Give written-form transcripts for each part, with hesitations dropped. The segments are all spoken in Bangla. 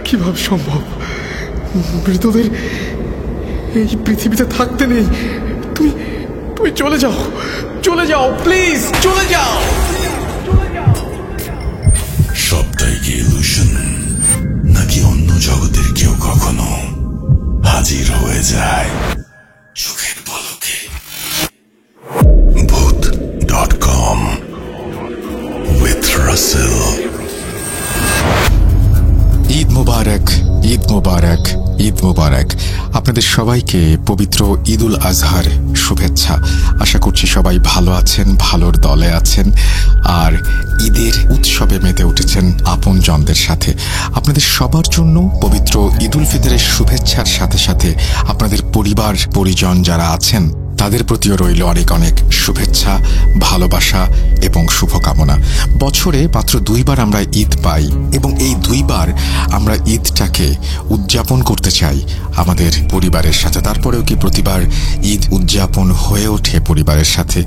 কিভাবে সম্ভব? মৃতদের এই পৃথিবীতে থাকতে নেই। তুমি তুমি চলে যাও, চলে যাও, প্লিজ চলে যাও। সবটাই কি ইলুশন, নাকি অন্য জগতের কেউ কখনো হাজির হয়ে যায় চোখের পলকে? Bhoot.com with Russell। ঈদ মুবারক, ঈদ মুবারক, ঈদ মুবারক। আপনাদের সবাইকে পবিত্র ঈদুল আজহার শুভেচ্ছা। আশা করছি সবাই ভালো আছেন, ভালোর দলে আছেন, আর ঈদের উৎসবে মেতে উঠেছেন আপনজনদের সাথে। আপনাদের সবার জন্য পবিত্র ঈদুল ফিতরের শুভেচ্ছার সাথে সাথে আপনাদের পরিবার পরিজন যারা আছেন তাদের প্রতিও রইল অনেক অনেক শুভেচ্ছা, ভালোবাসা এবং শুভকামনা। বছরে মাত্র 2 বার আমরা ঈদ পাই এবং এই 2 বার আমরা ঈদটাকে উদযাপন করতে চাই আমাদের পরিবারের সাথে। তারপরেও কি প্রতিবার ঈদ উদযাপন হয়ে ওঠে পরিবারের সাথে?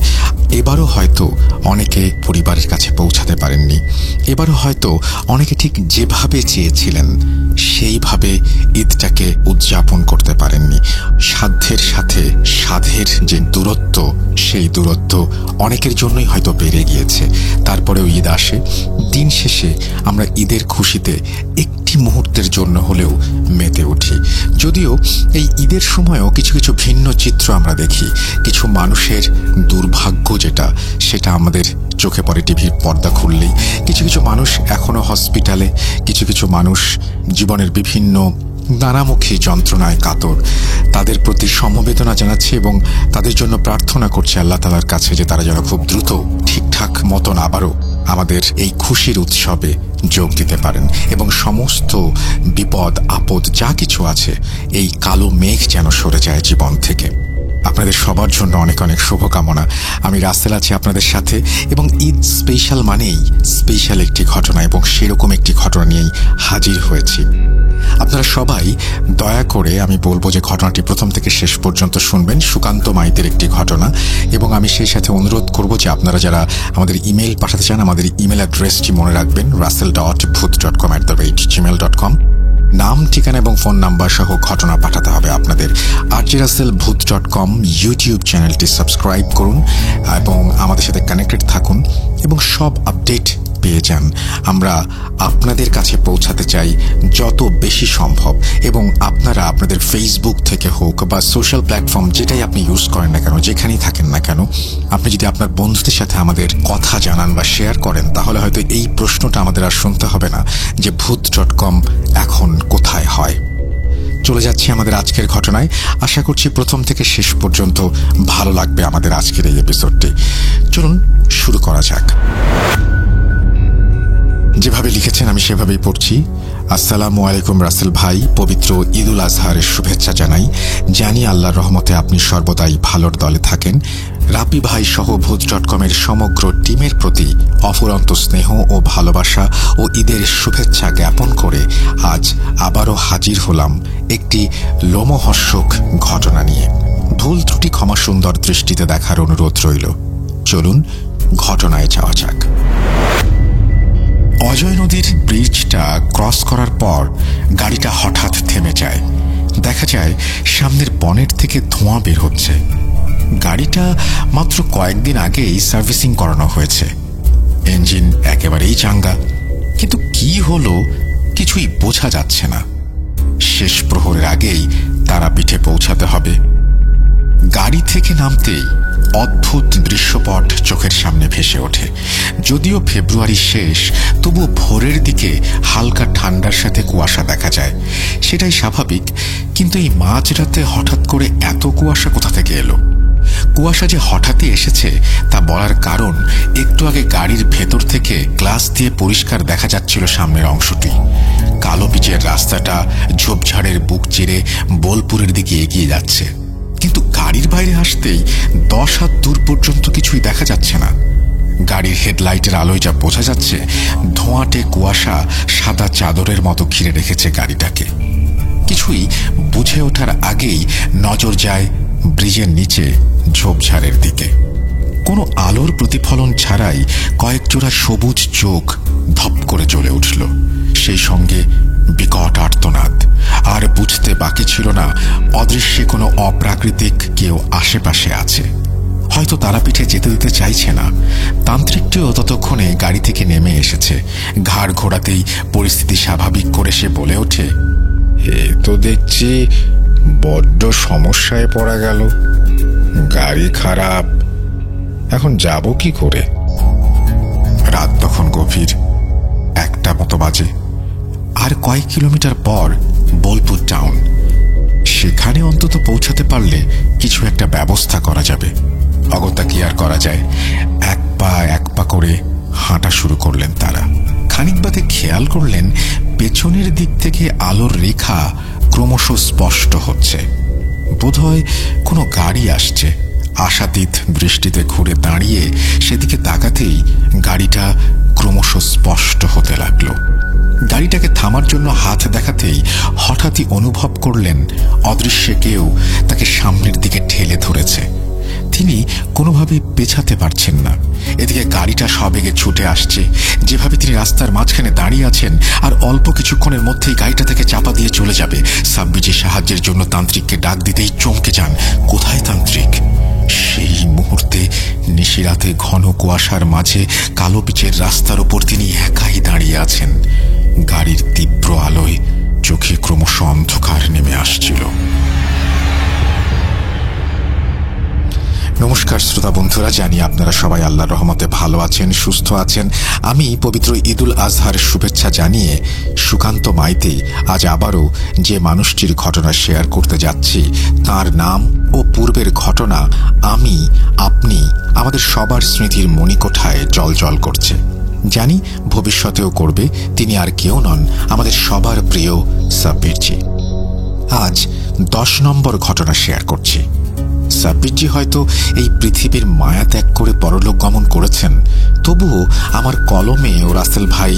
এবারও হয়তো অনেকে পরিবারের কাছে পৌঁছাতে পারেননি। এবারও হয়তো অনেকে ঠিক যেভাবে চেয়েছিলেন সেইভাবে ঈদটাকে উদযাপন করতে পারেননি। সাধ্যের সাথে সাধের যে দূরত্ব, সেই দূরত্ব অনেকের জন্যই হয়তো বেড়ে গিয়েছে। তারপরেও ঈদ আসে। দিন শেষে আমরা ঈদের খুশিতে একটি মুহূর্তের জন্য হলেও মেতে উঠি। যদিও এই ঈদের সময়ও কিছু কিছু ভিন্ন চিত্র আমরা দেখি। কিছু মানুষের দুর্ভাগ্য সেটা আমাদের চোখে পড়ে টিভির পর্দা খুললেই। কিছু কিছু মানুষ এখনো হসপিটালে, কিছু কিছু মানুষ জীবনের বিভিন্ন নানামুখী যন্ত্রণায় কাতর। তাদের প্রতি সমবেদনা জানাচ্ছি এবং তাদের জন্য প্রার্থনা করছি আল্লাহ তাআলার কাছে যে তারা যেন খুব দ্রুত ঠিকঠাক মতন আবারও আমাদের এই খুশির উৎসবে যোগ দিতে পারেন এবং সমস্ত বিপদ আপদ যা কিছু আছে এই কালো মেঘ যেন সরে যায় জীবন থেকে। আপনাদের সবার জন্য অনেক অনেক শুভকামনা। আমি রাসেল আছি আপনাদের সাথে এবং ঈদ স্পেশাল মানেই স্পেশাল একটি ঘটনা এবং সেরকম একটি ঘটনা নিয়েই হাজির হয়েছি। আপনারা সবাই দয়া করে, আমি বলবো যে ঘটনাটি প্রথম থেকে শেষ পর্যন্ত শুনবেন। সুকান্ত মাইতের একটি ঘটনা এবং আমি সেই সাথে অনুরোধ করব যে আপনারা যারা আমাদের ইমেল পাঠাতে চান আমাদের ইমেল অ্যাড্রেসটি মনে রাখবেন, russell.bhoot.com@gmail.com। নাম, ঠিকানা এবং ফোন নাম্বার সহ ঘটনা পাঠাতে হবে আপনাদের। rjrussellbhoot.com ইউটিউব চ্যানেলটি সাবস্ক্রাইব করুন এবং আমাদের সাথে কানেক্টেড থাকুন এবং সব আপডেট পেয়ে যান। আমরা আপনাদের কাছে পৌঁছাতে চাই যত বেশি সম্ভব এবং আপনারা আপনাদের ফেসবুক থেকে হোক বা সোশ্যাল প্ল্যাটফর্ম যেটাই আপনি ইউজ করেন না কেন, যেখানেই থাকেন না কেন, আপনি যদি আপনার বন্ধুদের সাথে আমাদের কথা জানান বা শেয়ার করেন তাহলে হয়তো এই প্রশ্নটা আমাদের আর শুনতে হবে না যে Bhoot.com এখন কোথায় হয়। চলে যাচ্ছি আমাদের আজকের ঘটনায়। আশা করছি প্রথম থেকে শেষ পর্যন্ত ভালো লাগবে আমাদের আজকের এই এপিসোডটি। চলুন শুরু করা যাক। যেভাবে লিখেছেন আমি সেভাবেই পড়ছি। আসসালামু আলাইকুম রাসেল ভাই, পবিত্র ঈদুল আজহারের শুভেচ্ছা জানাই। জানি আল্লাহর রহমতে আপনি সর্বদাই ভালোর দলে থাকেন। রাপি ভাই সহ Bhoot.com-এর সমগ্র টিমের প্রতি অফুরন্ত স্নেহ ও ভালোবাসা ও ঈদের শুভেচ্ছা জ্ঞাপন করে আজ আবারও হাজির হলাম একটি লোমহর্ষক ঘটনা নিয়ে। ভুল ত্রুটি ক্ষমা সুন্দর দৃষ্টিতে দেখার অনুরোধ রইল। চলুন ঘটনায় যাওয়া যাক। অজয় নদীর ব্রিজটা ক্রস করার পর গাড়িটা হঠাৎ থেমে যায়। দেখা যায় সামনের বনেট থেকে ধোঁয়া বের হচ্ছে। গাড়িটা মাত্র কয়েকদিন আগেই সার্ভিসিং করানো হয়েছে। ইঞ্জিন একেবারেই চাঙ্গা, কিন্তু কি হলো কিছুই বোঝা যাচ্ছে না। শেষ প্রহরের আগেই তারাপীঠে পৌঁছাতে হবে। গাড়ি থেকে নামতেই অদ্ভুত দৃশ্যপট চোখের সামনে ভেসে ওঠে। যদিও ফেব্রুয়ারি শেষ, তবুও ভোরের দিকে হালকা ঠান্ডার সাথে কুয়াশা দেখা যায়। সেটাই স্বাভাবিক, কিন্তু এই মাঝরাতে হঠাৎ করে এত কুয়াশা কোথা থেকে এলো? কুয়াশা যে হঠাৎই এসেছে তা বলার কারণ, একটু আগে গাড়ির ভেতর থেকে গ্লাস দিয়ে পরিষ্কার দেখা যাচ্ছিল সামনের অংশটি। কালো পিচের রাস্তাটা ঝোপঝাড়ের বুক চিরে বোলপুরের দিকে এগিয়ে যাচ্ছে, কিন্তু গাড়ির বাইরে আসতেই 10 হাত দূর পর্যন্ত কিছুই দেখা যাচ্ছে না। গাড়ির হেডলাইটের আলোয় যা বোঝা যাচ্ছে, ধোঁয়াটে কুয়াশা সাদা চাদরের মতো ঘিরে রেখেছে গাড়িটাকে। কিছুই বুঝে ওঠার আগেই নজর যায় ব্রিজের নিচে ঝোপঝাড়ের দিকে। কোনো আলোর প্রতিফলন ছাড়াই কয়েক জোড়া সবুজ চোখ ধপ করে জ্বলে উঠল। সেই সঙ্গে বিকট আর্তনাদ। আর বুঝতে বাকি ছিল না অদৃশ্যে কোনো অপ্রাকৃতিক কেউ আশেপাশে আছে। হয়তো তারাপীঠে যেতে দিতে চাইছে না। তান্ত্রিকটিও ততক্ষণে গাড়ি থেকে নেমে এসেছে। ঘাড় ঘোরাতেই পরিস্থিতি স্বাভাবিক করে সে বলে ওঠে, এ তো দেখছি বড্ড সমস্যায় পড়া গেল। গাড়ি খারাপ, এখন যাব কি করে? রাত তখন গভীর, 1টা মতো বাজে। আর কয়েক কিলোমিটার পর বোলপুর টাউন। সেখানে অন্তত পৌঁছাতে পারলে কিছু একটা ব্যবস্থা করা যাবে। অগত্যা কি আর করা যায়, এক পা করে হাঁটা শুরু করলেন তারা। খানিক বাদে খেয়াল করলেন পেছনের দিক থেকে আলোর রেখা ক্রমশ স্পষ্ট হচ্ছে। বোধহয় কোনো গাড়ি আসছে। আশাতীত দৃষ্টিতে ঘুরে দাঁড়িয়ে সেদিকে তাকাতেই গাড়িটা ক্রমশ স্পষ্ট হতে লাগলো। গাড়িটাকে থামার জন্য হাত দেখাতেই হঠাৎই অনুভব করলেন অদৃশ্যে কেউ তাকে সামনের দিকে ঠেলে ধরেছে। তিনি কোনোভাবেই পেছাতে পারছেন না। এদিকে গাড়িটা সবেগে ছুটে আসছে। যেভাবে তিনি রাস্তার মাঝখানে দাঁড়িয়ে আছেন আর অল্প কিছুক্ষণের মধ্যেই গাড়িটা থেকে চাপা দিয়ে চলে যাবে। সাব্বির সাহায্যের জন্য তান্ত্রিককে ডাক দিতেই চমকে যান। কোথায় তান্ত্রিক? সেই মুহূর্তে নিশিরাতে ঘন কুয়াশার মাঝে কালো পিচের রাস্তার উপর তিনি একাই দাঁড়িয়ে আছেন। গাড়ির তীব্র আলোয় চোখে ক্রমশ অন্ধকার নেমে আসছিল। নমস্কার শ্রোতা বন্ধুরা, জানি আপনারা সবাই আল্লাহর রহমতে ভালো আছেন, সুস্থ আছেন। আমি পবিত্র ঈদুল আজহার শুভেচ্ছা জানিয়ে সুকান্ত মাইতি আজ আবারও যে মানুষটির ঘটনা শেয়ার করতে যাচ্ছি তার নাম ও পূর্বের ঘটনা আমি, আপনি, আমাদের সবার স্মৃতির মণিকোঠায় জলজল করছে। জানি ভবিষ্যতেও করবে। তিনি আর কেউ নন, আমাদের সবার প্রিয় সাব্বিরজি। আজ 10 নম্বর ঘটনা শেয়ার করছি। সাব্বিরজি হয়তো এই পৃথিবীর মায়া ত্যাগ করে পরলোক গমন করেছেন, তবুও আমার কলমে ও রাসেল ভাই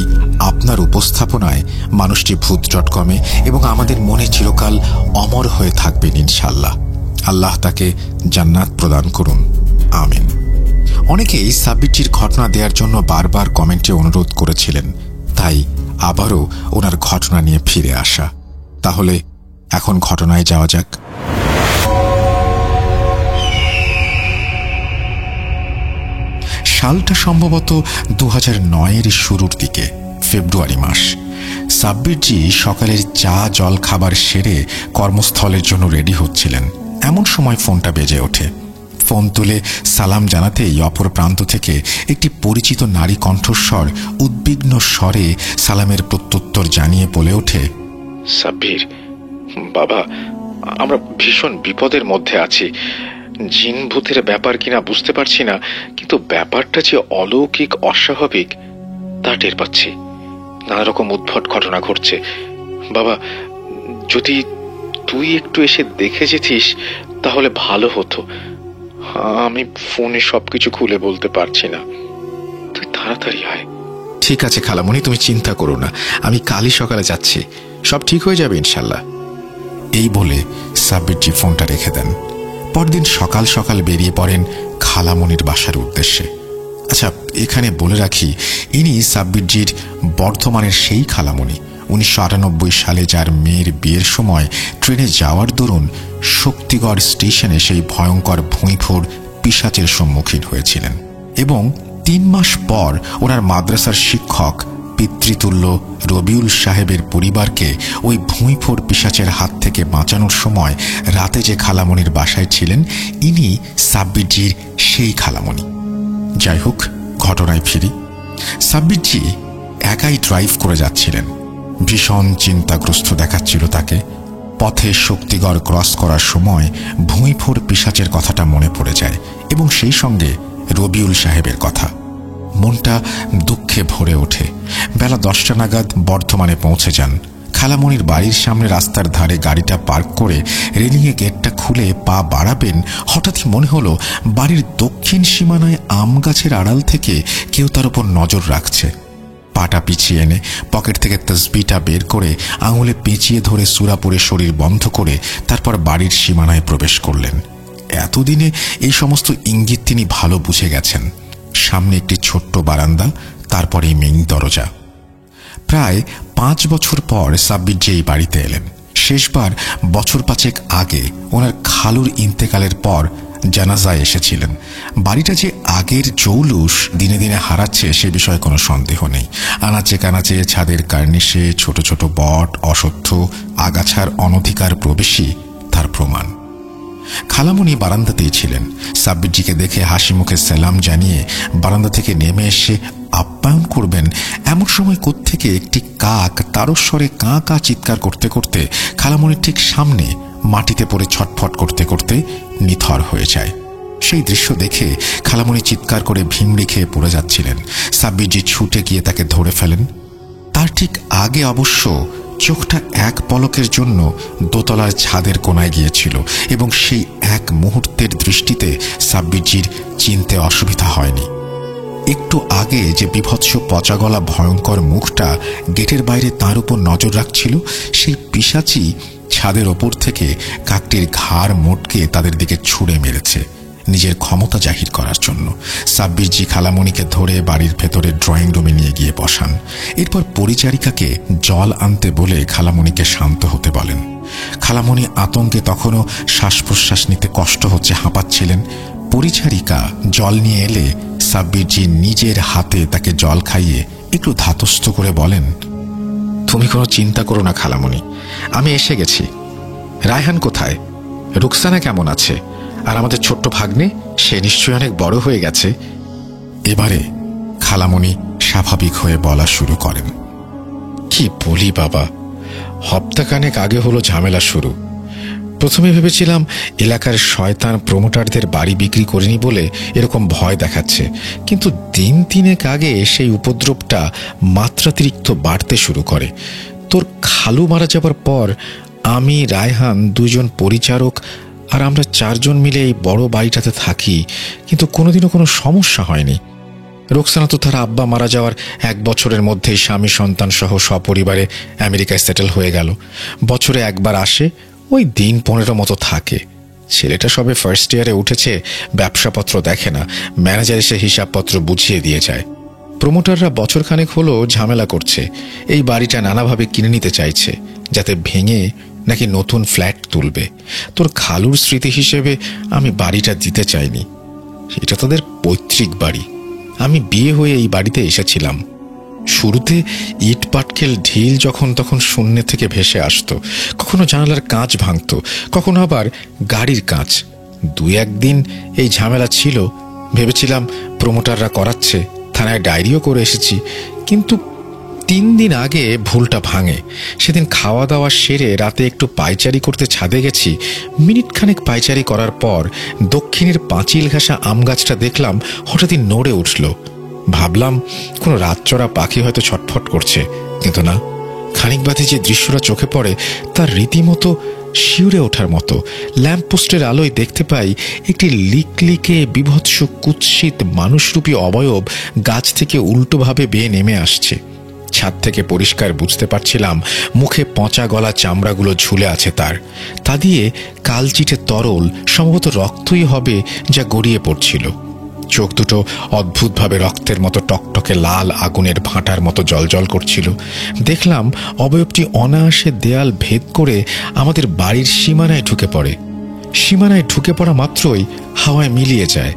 আপনার উপস্থাপনায় মানুষটি ভূত.কমে এবং আমাদের মনে চিরকাল অমর হয়ে থাকবেন ইনশাল্লাহ। আল্লাহ তাকে জান্নাত প্রদান করুন, আমিন। অনেকেই সাব্বিরজির ঘটনা দেওয়ার জন্য বারবার কমেন্টে অনুরোধ করেছিলেন, তাই আবারও ওনার ঘটনা নিয়ে ফিরে আসা। তাহলে এখন ঘটনায় যাওয়া যাক। সালটা সম্ভবত 2009-এর শুরুর দিকে, ফেব্রুয়ারি মাস। সাব্বিরজি সকালের চা জল খাবার সেরে কর্মস্থলের জন্য রেডি হচ্ছিলেন। এমন সময় ফোনটা বেজে ওঠে। ফোন তুলে সালাম জানাতেই অপর প্রান্ত থেকে একটি পরিচিত নারী কণ্ঠস্বর উদ্বিগ্ন স্বরে সালামের প্রত্যুত্তর জানিয়ে বলে ওঠে, সাব্বির বাবা, আমরা ভীষণ বিপদের মধ্যে আছি। জিন ভূতের ব্যাপার কিনা বুঝতে পারছি না, কিন্তু ব্যাপারটা যে অলৌকিক অস্বাভাবিক তা টের পাচ্ছি। নানা রকম উদ্ভট ঘটনা ঘটছে। বাবা, যদি তুই একটু এসে দেখে যেতিস তাহলে ভালো হতো। আমি ফোনে সবকিছু খুলে বলতে পারছি না, তুই তাড়াতাড়ি আয়। ঠিক আছে খালামণি, তুমি চিন্তা করো না, আমি কালই সকালে যাচ্ছি, সব ঠিক হয়ে যাবে ইনশাল্লাহ। এই বলে সাব্বিরজি ফোনটা রেখে দেন। পরদিন সকাল সকাল বেরিয়ে পড়েন খালামণির বাসার উদ্দেশ্যে। আচ্ছা, এখানে বলে রাখি, ইনি সাব্বিরজির বর্ধমানের সেই খালামণি 1998 সালে যার মেয়ের বিয়ের সময় ট্রেনে যাওয়ার দরুন শক্তিগড় স্টেশনে সেই ভয়ঙ্কর ভুঁইফোড় পিশাচের সম্মুখীন হয়েছিলেন এবং 3 মাস পর ওনার মাদ্রাসার শিক্ষক পিতৃতুল্য রবিউল সাহেবের পরিবারকে ওই ভুঁইফোড় পিশাচের হাত থেকে বাঁচানোর সময় রাতে যে খালামণির বাসায় ছিলেন, ইনি সাব্বিরজির সেই খালামণি। যাই হোক, ঘটনায় ফিরি। সাব্বিরজি একাই ড্রাইভ করে যাচ্ছিলেন। ভীষণ চিন্তাগ্রস্ত দেখাচ্ছিল তাকে। পথে শক্তিগড় ক্রস করার সময় ভুঁইফোড় পিশাচের কথাটা মনে পড়ে যায় এবং সেই সঙ্গে রবিউল সাহেবের কথা। মনটা দুঃখে ভরে ওঠে। বেলা 10টা নাগাদ বর্ধমানে পৌঁছে যান। খালামণির বাড়ির সামনে রাস্তার ধারে গাড়িটা পার্ক করে রেলিংয়ে গেটটা খুলে পা বাড়াবেন, হঠাৎই মনে হলো বাড়ির দক্ষিণ সীমানায় আম গাছের আড়াল থেকে কেউ তার উপর নজর রাখছে। পাটা পিছিয়ে এনে পকেট থেকে তসবিটা বের করে আঙুলে পেঁচিয়ে ধরে সূরা পড়ে শরীর বন্ধ করে তারপর বাড়ির সীমানায় প্রবেশ করলেন। এতদিনে এই সমস্ত ইঙ্গিত তিনি ভালো বুঝে গেছেন। সামনে একটি ছোট্ট বারান্দা, তারপরে মেইন দরজা। প্রায় 5 বছর পর সাব্বির যে এই বাড়িতে এলেন। শেষবার বছর 5 আগে ওনার খালুর ইন্তেকালের পর জানাজায় এসেছিলেন। বাড়িটা যে আগের জৌলুস দিনে দিনে হারাচ্ছে সে বিষয়ে কোনো সন্দেহ নেই। আনাচে কানাচে ছাদের কার্নিশে ছোট ছোট বট, অশ্বত্থ, আগাছার অনধিকার প্রবেশই তার প্রমাণ। খালামণি বারান্দাতেই ছিলেন। সাব্বিরজিকে দেখে হাসি মুখে সালাম জানিয়ে বারান্দা থেকে নেমে এসে আপ্যায়ন করবেন এমন সময় কোত্থেকে একটি কাক তারস্বরে কাঁ কাঁ চিৎকার করতে করতে খালামণির ঠিক সামনে মাটিতে পড়ে ছটফট করতে করতে নিথর হয়ে যায়। সেই দৃশ্য দেখে খালামণি চিৎকার করে ভিমড়ি খেয়ে পড়ে যাচ্ছিলেন। সাব্বিরজি ছুটে গিয়ে তাকে ধরে ফেলেন। তার ঠিক আগে অবশ্য চোখটা এক পলকের জন্য দোতলার ছাদের কোনায় গিয়েছিল এবং সেই এক মুহূর্তের দৃষ্টিতে সাব্বিরজির চিনতে অসুবিধা হয়নি। একটু আগে যে বিভৎস পচাগলা ভয়ঙ্কর মুখটা গেটের বাইরে তার উপর নজর রাখছিল, সেই পিশাচি ছাদের ওপর থেকে কাকটির ঘাড় মোটকে তাদের দিকে ছুঁড়ে মেরেছে নিজের ক্ষমতা জাহির করার জন্য। সাব্বিরজি খালামণিকে ধরে বাড়ির ভেতরে ড্রয়িং রুমে নিয়ে গিয়ে বসান। এরপর পরিচারিকাকে জল আনতে বলে খালামণিকে শান্ত হতে বলেন। খালামণি আতঙ্কে তখনও শ্বাস প্রশ্বাস নিতে কষ্ট হচ্ছে, হাঁপাচ্ছিলেন। পরিচারিকা জল নিয়ে এলে সাব্বিরজি নিজের হাতে তাকে জল খাইয়ে একটু ধাতস্থ করে বলেন, তুমি কোনো চিন্তা করো না খালামণি, আমি এসে গেছি। রায়হান কোথায়? রুকসানা কেমন আছে? আর আমাদের ছোট্ট ভাগ্নে, সে নিশ্চয়ই অনেক বড় হয়ে গেছে। এবারে খালামণি স্বাভাবিক হয়ে বলা শুরু করেন। কি বলি বাবা, হপ্তাখানেক আগে হলো ঝামেলা শুরু। প্রথমে ভেবেছিলাম এলাকার শয়তান প্রমোটারদের বাড়ি বিক্রি করেনি বলে এরকম ভয় দেখাচ্ছে, কিন্তু দিন তিনেক আগে সেই উপদ্রবটা মাত্রাতিরিক্ত বাড়তে শুরু করে। তোর খালু মারা যাবার পর আমি, রায়হান, 2 জন পরিচারক আর আমরা 4 জন মিলে এই বড় বাড়িটাতে থাকি, কিন্তু কোনোদিনও কোনো সমস্যা হয়নি। রোকসানা তো তার আব্বা মারা যাওয়ার 1 বছরের মধ্যেই স্বামী সন্তান সহ সপরিবারে আমেরিকায় সেটেল হয়ে গেল। বছরে একবার আসে, ওই দিন 15 মতো থাকে। ছেলেটা সবে ফার্স্ট ইয়ারে উঠেছে, ব্যবসাপত্র দেখে না, ম্যানেজার এসে হিসাবপত্র বুঝিয়ে দিয়ে যায়। প্রমোটাররা বছরখানেক হলো ঝামেলা করছে, এই বাড়িটা নানাভাবে কিনে নিতে চাইছে, যাতে ভেঙে নাকি নতুন ফ্ল্যাট তুলবে। তোর খালুর স্মৃতি হিসেবে আমি বাড়িটা দিতে চাইনি, এটা তাদের পৈতৃক বাড়ি। আমি বিয়ে হয়ে এই বাড়িতে এসেছিলাম। শুরুতে ইট পাটকেল ঢিল যখন তখন শূন্য থেকে ভেসে আসতো, কখনো জানালার কাঁচ ভাঙত, কখনো আবার গাড়ির কাঁচ। 2-1 দিন এই ঝামেলা ছিল, ভেবেছিলাম প্রমোটাররা করাচ্ছে, থানায় ডায়েরিও করে এসেছি। কিন্তু 3 দিন আগে ভুলটা ভাঙে। সেদিন খাওয়া দাওয়া সেরে রাতে একটু পায়চারি করতে ছাদে গেছি। মিনিটখানেক পায়চারি করার পর দক্ষিণের পাঁচিল ঘাসা আম গাছটা দেখলাম হঠাৎই নড়ে উঠল। ভাবলাম কোনো রাতচরা পাখি হয়তো ছটফট করছে, কিন্তু না। খানিক বাদে যে দৃশ্যটা চোখে পড়ে তার রীতিমতো শিউরে ওঠার মতো। ল্যাম্পপোস্টের আলোয় দেখতে পাই একটি লিকলিকে বিভৎস কুৎসিত মানুষরূপী অবয়ব গাছ থেকে উল্টোভাবে বেয়ে নেমে আসছে। ছাদ থেকে পরিষ্কার বুঝতে পারছিলাম মুখে পচা গলা চামড়াগুলো ঝুলে আছে তার। তা দিয়ে কালচিটে তরল, সম্ভবত রক্তই হবে, যা গড়িয়ে পড়ছিল। চোখ দুটো অদ্ভুতভাবে রক্তের মতো টকটকে লাল আগুনের ভাঁটার মতো জলজল করছিল। দেখলাম অবয়বটি অনায়াসে দেয়াল ভেদ করে আমাদের বাড়ির সীমানায় ঢুকে পড়ে। সীমানায় ঢুকে পড়া মাত্রই হাওয়ায় মিলিয়ে যায়।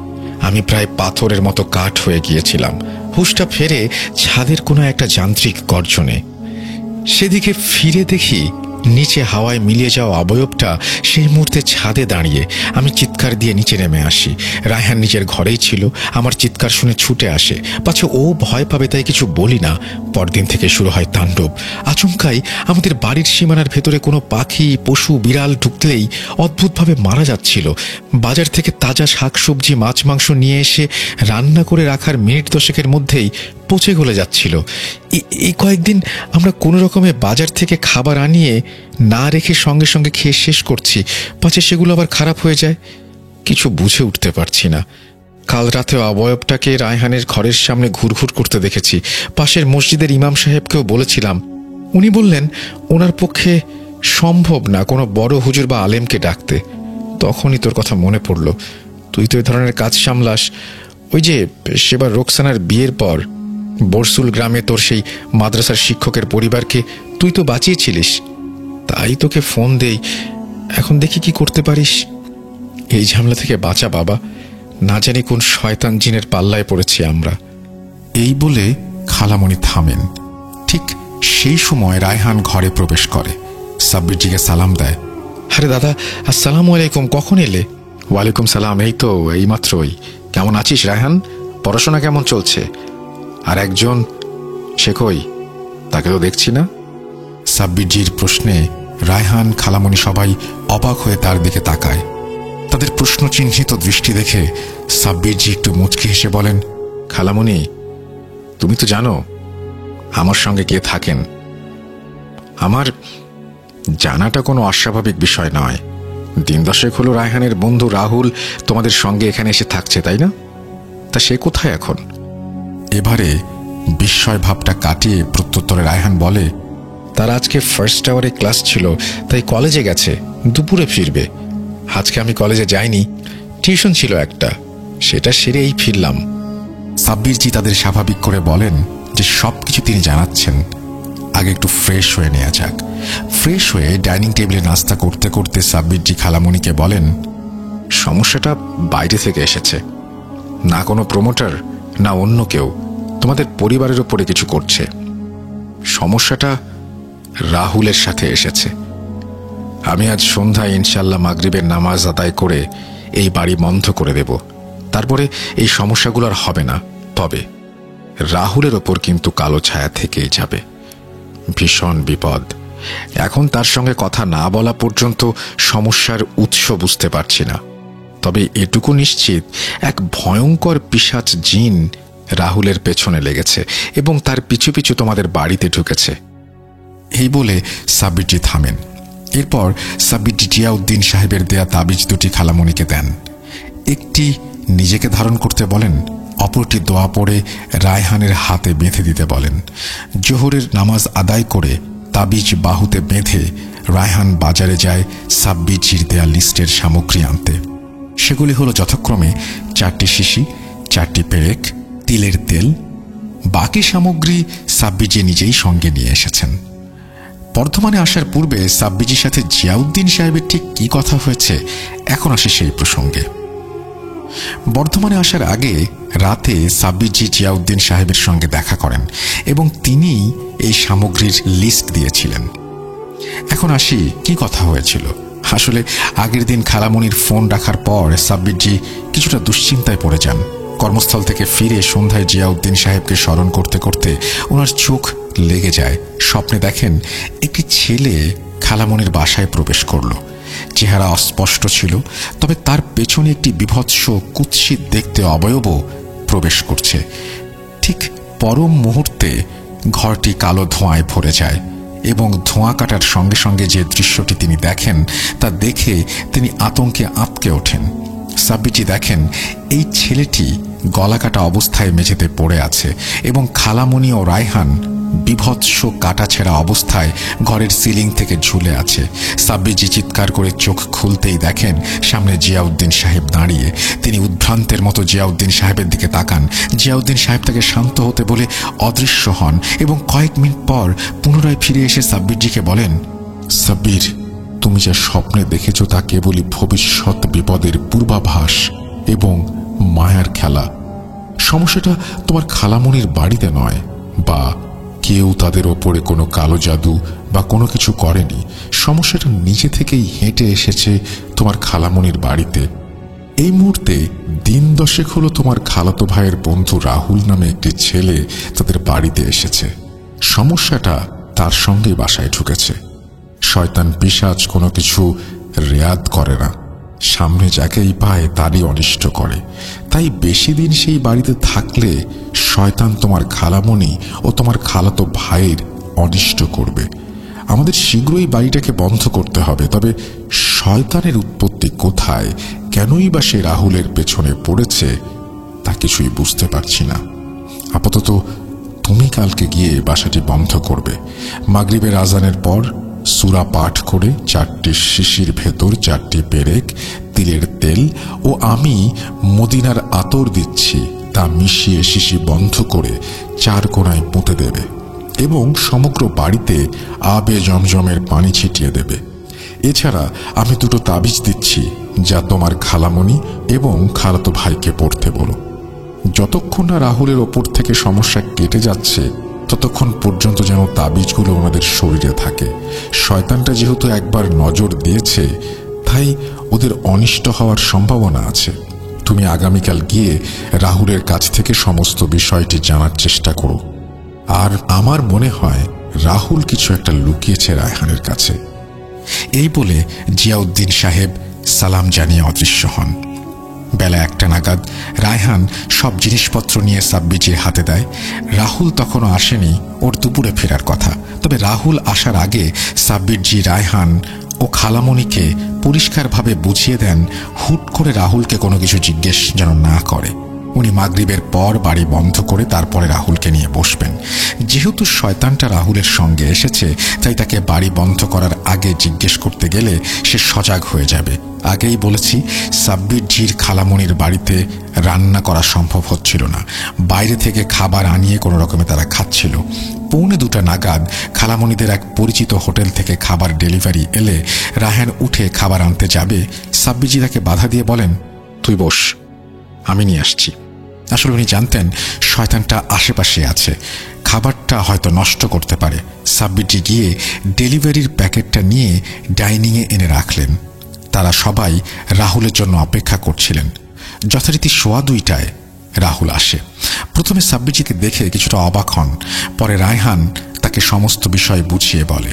আমি প্রায় পাথরের মতো কাঠ হয়ে গিয়েছিলাম। হুঁশটা ফেরে ছাদের কোনো একটা যান্ত্রিক গর্জনে। সেদিকে ফিরে দেখি নিচে হাওয়ায় মিলিয়ে যাওয়া অবয়বটা সেই মুহূর্তে ছাদে দাঁড়িয়ে। আমি চিৎকার দিয়ে নিচে নেমে আসি। রায়হান নিজের ঘরেই ছিল, আমার চিৎকার শুনে ছুটে আসে। পাছে ও ভয় পাবে তাই কিছু বলি না। পরদিন থেকে শুরু হয় তাণ্ডব। আচমকাই আমাদের বাড়ির সীমানার ভেতরে কোনো পাখি, পশু, বিড়াল ঢুকলেই অদ্ভুতভাবে মারা যাচ্ছিল। বাজার থেকে তাজা শাকসবজি, মাছ মাংস নিয়ে এসে রান্না করে রাখার মিনিট 10-এর মধ্যেই পচে গলে যাচ্ছিল। এই কয়েকদিন আমরা কোনো রকমে বাজার থেকে খাবার আনিয়ে না রেখে সঙ্গে সঙ্গে খেয়ে শেষ করছি, পাছে সেগুলো আবার খারাপ হয়ে যায়। কিছু বুঝে উঠতে পারছি না। কাল রাতে অবয়বটাকে রায়হানের ঘরের সামনে ঘুরঘুর করতে দেখেছি। পাশের মসজিদের ইমাম সাহেবকেও বলেছিলাম। উনি বললেন ওনার পক্ষে সম্ভব না কোনো বড় হুজুর বা আলেমকে ডাকতে। তখনই তোর কথা মনে পড়ল, তুই তো এই ধরনের কাজ সামলাস। ওই যে সেবার রোকসানার বিয়ের পর বরসুল গ্রামে তোর সেই মাদ্রাসার শিক্ষকের পরিবারকে তুই তো বাঁচিয়েছিলিস, তাই তোকে ফোন দেই। এখন দেখি কি করতে পারিস। এই ঝামেলা থেকে বাঁচা বাবা, না জানি কোন শয়তান জিনের পাল্লায় পড়েছি আমরা। এই বলে খালামণি থামেন। ঠিক সেই সময় রায়হান ঘরে প্রবেশ করে, সাব্বিরজিকে সালাম দেয়। আরে দাদা, আসসালামু আলাইকুম, কখন এলে? ওয়ালাইকুম সালাম, এই তো এইমাত্রই। কেমন আছিস রায়হান? পড়াশোনা কেমন চলছে? আর একজন সে কই? তাকে তো দেখছি না। সাব্বিরজির প্রশ্নে রায়হান, খালামণি সবাই অবাক হয়ে তার দিকে তাকায়। তাদের প্রশ্নচিহ্নিত দৃষ্টি দেখে সাব্বিরজি একটু মুচকি হেসে বলেন, খালামণি, তুমি তো জানো আমার সঙ্গে কে থাকেন। আমার জানাটা কোনো অস্বাভাবিক বিষয় নয়। দিন দশেক হলো রায়হানের বন্ধু রাহুল তোমাদের সঙ্গে এখানে এসে থাকছে, তাই না? তা সে কোথায় এখন? এবারে বিস্ময় ভাবটা কাটিয়ে প্রত্যুত্তরে রায়হান বলে, তার আজকে ফার্স্ট আওয়ারে ক্লাস ছিল, তাই কলেজে গেছে, দুপুরে ফিরবে। আজকে আমি কলেজে যাইনি, টিউশন ছিল একটা, সেটা সেরে এই ফিরলাম। সাব্বিরজি তাদের স্বাভাবিক করে বলেন যে সবকিছু তিনি জানাচ্ছেন, আগে একটু ফ্রেশ হয়ে নেওয়া যাক। ফ্রেশ হয়ে ডাইনিং টেবিলে নাস্তা করতে করতে সাব্বিরজি খালামণিকে বলেন, সমস্যাটা বাইরে থেকে এসেছে, না কোনো প্রমোটার না অন্য কেউ তোমাদের পরিবারের উপরে কিছু করছে। সমস্যাটা রাহুলের সাথে এসেছে। আমি আজ সন্ধ্যায় ইনশাল্লাহ মাগরিবের নামাজ আদায় করে এই বাড়ি বন্ধ করে দেব, তারপরে এই সমস্যাগুলো আর হবে না। তবে রাহুলের ওপর কিন্তু কালো ছায়া থেকেই যাবে। ভীষণ বিপদ। এখন তার সঙ্গে কথা না বলা পর্যন্ত সমস্যার উৎস বুঝতে পারছি না। তবে এটুকু নিশ্চিত, এক ভয়ঙ্কর পিশাচ জিন রাহুলের পেছনে লেগেছে এবং তার পিছু পিছু তোমাদের বাড়িতে ঢুকেছে। এই বলে সাব্বিরজি থামেন। এরপর সাব্বিরজি জিয়াউদ্দিন সাহেবের দেয়া তাবিজ দুটি খালামণিকে দেন। একটি নিজেকে ধারণ করতে বলেন, অপরটি দোয়া পড়ে রায়হানের হাতে বেঁধে দিতে বলেন। জোহরের নামাজ আদায় করে তাবিজ বাহুতে বেঁধে রায়হান বাজারে যায় সাব্বিরজির দেয়া লিস্টের সামগ্রী আনতে। সেগুলি হলো যথাক্রমে 4টি শিশি, 4টি পেরেক, তিলের তেল। বাকি সামগ্রী সাব্বিরজি নিজেই সঙ্গে নিয়ে এসেছেন। বর্ধমানে আসার পূর্বে সাব্বিরজির সাথে জিয়াউদ্দিন সাহেবের ঠিক কি কথা হয়েছে, এখন আসে সেই প্রসঙ্গে। বর্ধমানে আসার আগে রাতে সাব্বিরজি জিয়াউদ্দিন সাহেবের সঙ্গে দেখা করেন এবং তিনি এই সামগ্রীর লিস্ট দিয়েছিলেন। এখন আসি কি কথা হয়েছিল। আসলে আগের দিন খালামণির ফোন রাখার পর সাব্বিরজি কিছুটা দুশ্চিন্তায় পড়ে যান। কর্মস্থল থেকে ফিরে সন্ধ্যায় জিয়াউদ্দিন সাহেবকে স্মরণ করতে করতে ওনার চোখ লেগে যায়। স্বপ্নে দেখেন একটি ছেলে খালামণির বাসায় প্রবেশ করল। চেহারা অস্পষ্ট ছিল, তবে তার পেছনে একটি বিভৎস কুৎসিত দেখতে অবয়বও প্রবেশ করছে। ঠিক পরম মুহূর্তে ঘরটি কালো ধোঁয়ায় ভরে যায় এবং ধোঁয়া কাটার সঙ্গে সঙ্গে যে দৃশ্যটি তিনি দেখেন তা দেখে তিনি আতঙ্কে আঁতকে ওঠেন। সাব্বিরজি দেখেন এই ছেলেটি গলাকাটা অবস্থায় মেঝেতে পড়ে আছে এবং খালামণি ও রায়হান বিভৎস কাটাছেঁড়া অবস্থায় ঘরের সিলিং থেকে ঝুলে আছে। সাব্বিরজি চিৎকার করে চোখ খুলতেই দেখেন সামনে জিয়াউদ্দিন সাহেব দাঁড়িয়ে। তিনি উদ্ভ্রান্তের মতো জিয়াউদ্দিন সাহেবের দিকে তাকান। জিয়াউদ্দিন সাহেব তাকে শান্ত হতে বলে অদৃশ্য হন এবং কয়েক মিনিট পর পুনরায় ফিরে এসে সাব্বিরজিকে বলেন, সাব্বির, তুমি যা স্বপ্নে দেখেছ তা কেবলই ভবিষ্যৎ বিপদের পূর্বাভাস এবং মায়ার খেলা। সমস্যাটা তোমার খালামণির বাড়িতে নয়, বা কেউ তাদের ওপরে কোনো কালো জাদু বা কোনো কিছু করেনি। সমস্যাটা নিজে থেকেই হেঁটে এসেছে তোমার খালামণির বাড়িতে। এই মুহূর্তে দিন দশেক হলো তোমার খালাতো ভাইয়ের বন্ধু রাহুল নামে একটি ছেলে তাদের বাড়িতে এসেছে। সমস্যাটা তার সঙ্গেই বাসায় ঢুকেছে। শয়তান পিশাচ কোনো কিছু রেয়াদ করে না, সামনে যাকেই পায় তারই অনিষ্ট করে। তাই বেশি দিন সেই বাড়িতে থাকলে শয়তান তোমার খালামণি ও তোমার খালাতো ভাইয়ের অনিষ্ট করবে। আমাদের শীঘ্রই বাড়িটাকে বন্ধ করতে হবে। তবে শয়তানের উৎপত্তি কোথায়, কেনই বা সে রাহুলের পেছনে পড়েছে, তা কিছুই বুঝতে পারছি না। আপাতত তুমি কালকে গিয়ে বাসাটি বন্ধ করবে। মাগরিবের আজানের পর সূরা পাঠ করে 4টি শিশির ভেতর 4টি পেরেক, তিলের তেল ও আমি মদিনার আতর দিচ্ছি তা মিশিয়ে শিশি বন্ধ করে 4 কোণায় পুঁতে দেবে এবং সমগ্র বাড়িতে আবে জমজমের পানি ছিটিয়ে দেবে। এছাড়া আমি 2টো তাবিজ দিচ্ছি, যা তোমার খালামণি এবং খালাতো ভাইকে পড়তে বলো। যতক্ষণ না রাহুলের ওপর থেকে সমস্যা কেটে যাচ্ছে ততক্ষণ পর্যন্ত যেন তাবিজগুলো ওনাদের শরীরে থাকে। শয়তানটা যেহেতু একবার নজর দিয়েছে, তাই ওদের অনিষ্ট হওয়ার সম্ভাবনা আছে। তুমি আগামীকাল গিয়ে রাহুলের কাছ থেকে সমস্ত বিষয়টি জানার চেষ্টা করো। আর আমার মনে হয় রাহুল কিছু একটা লুকিয়েছে রায়হানের কাছে। এই বলে জিয়াউদ্দিন সাহেব সালাম জানিয়ে অদৃশ্য হন। বেলা 1টা নাগাদ রায়হান সব জিনিসপত্র নিয়ে সাব্বিজির হাতে দেয়। রাহুল তখনও আসেনি, ওর দুপুরে ফেরার কথা। তবে রাহুল আসার আগে সাব্বিরজি রায়হান ও খালামণিকে পরিষ্কারভাবে বুঝিয়ে দেন হুট করে রাহুলকে কোনো কিছু জিজ্ঞেস যেন না করে। উনি মাগরিবের পর বাড়ি বন্ধ করে তারপরে রাহুলকে নিয়ে বসবেন। যেহেতু শয়তানটা রাহুলের সঙ্গে এসেছে, তাই তাকে বাড়ি বন্ধ করার আগে জিজ্ঞেস করতে গেলে সে সজাগ হয়ে যাবে। আগেই বলেছি, সাব্বিরজির খালামণির বাড়িতে রান্না করা সম্ভব হচ্ছিল না। বাইরে থেকে খাবার আনিয়ে কোনো রকমে তারা খাচ্ছিল। 1:45 নাগাদ খালামণিদের এক পরিচিত হোটেল থেকে খাবার ডেলিভারি এলে রায়হান উঠে খাবার আনতে যাবে। সাব্বিরজি তাকে বাধা দিয়ে বলেন, তুই বস, আমি নিয়ে আসছি। আসলে উনি জানতেন শয়তানটা আশেপাশে আছে, খাবারটা হয়তো নষ্ট করতে পারে। সাব্বিরজি গিয়ে ডেলিভারির প্যাকেটটা নিয়ে ডাইনিংয়ে এনে রাখলেন। তারা সবাই রাহুলের জন্য অপেক্ষা করছিলেন। যথারীতি 2:15টায় রাহুল আসে। প্রথমে সাব্বিরজিকে দেখে কিছুটা অবাক হন, পরে রায়হান তাকে সমস্ত বিষয় বুঝিয়ে বলে।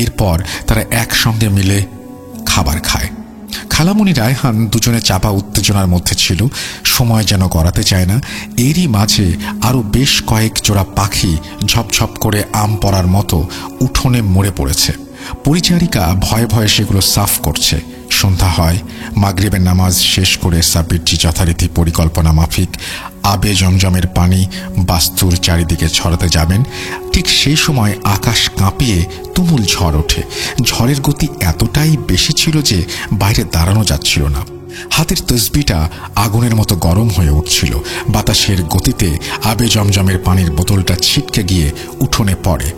এরপর তারা একসঙ্গে মিলে খাবার খায়। খালামণি রায়হান দুজনে চাপা উত্তেজনার মধ্যে ছিল, সময় যেন গড়াতে চায় না। এরই মাঝে আরও বেশ কয়েক জোড়া পাখি ঝপঝপ করে আম পড়ার মতো উঠোনে মরে পড়েছে। পরিচারিকা ভয়ে ভয়ে সেগুলো সাফ করছে। সন্ধ্যা হয়। মাগরিবের নামাজ শেষ করে সাব্বিরজি যথারীতি পরিকল্পনা মাফিক আবে জমজমের পানি বাস্তুর চারিদিকে ছড়াতে যাবেন। ঠিক সেই সময় আকাশ কাঁপিয়ে তুমুল ঝড় ওঠে। ঝড়ের গতি এতটাই বেশি ছিল যে বাইরে দাঁড়ানো যাচ্ছিল না। হাতের তসবিটা আগুনের মতো গরম হয়ে উঠছিল। বাতাসের গতিতে আবে জমজমের পানির বোতলটা ছিটকে গিয়ে উঠোনে পড়ে,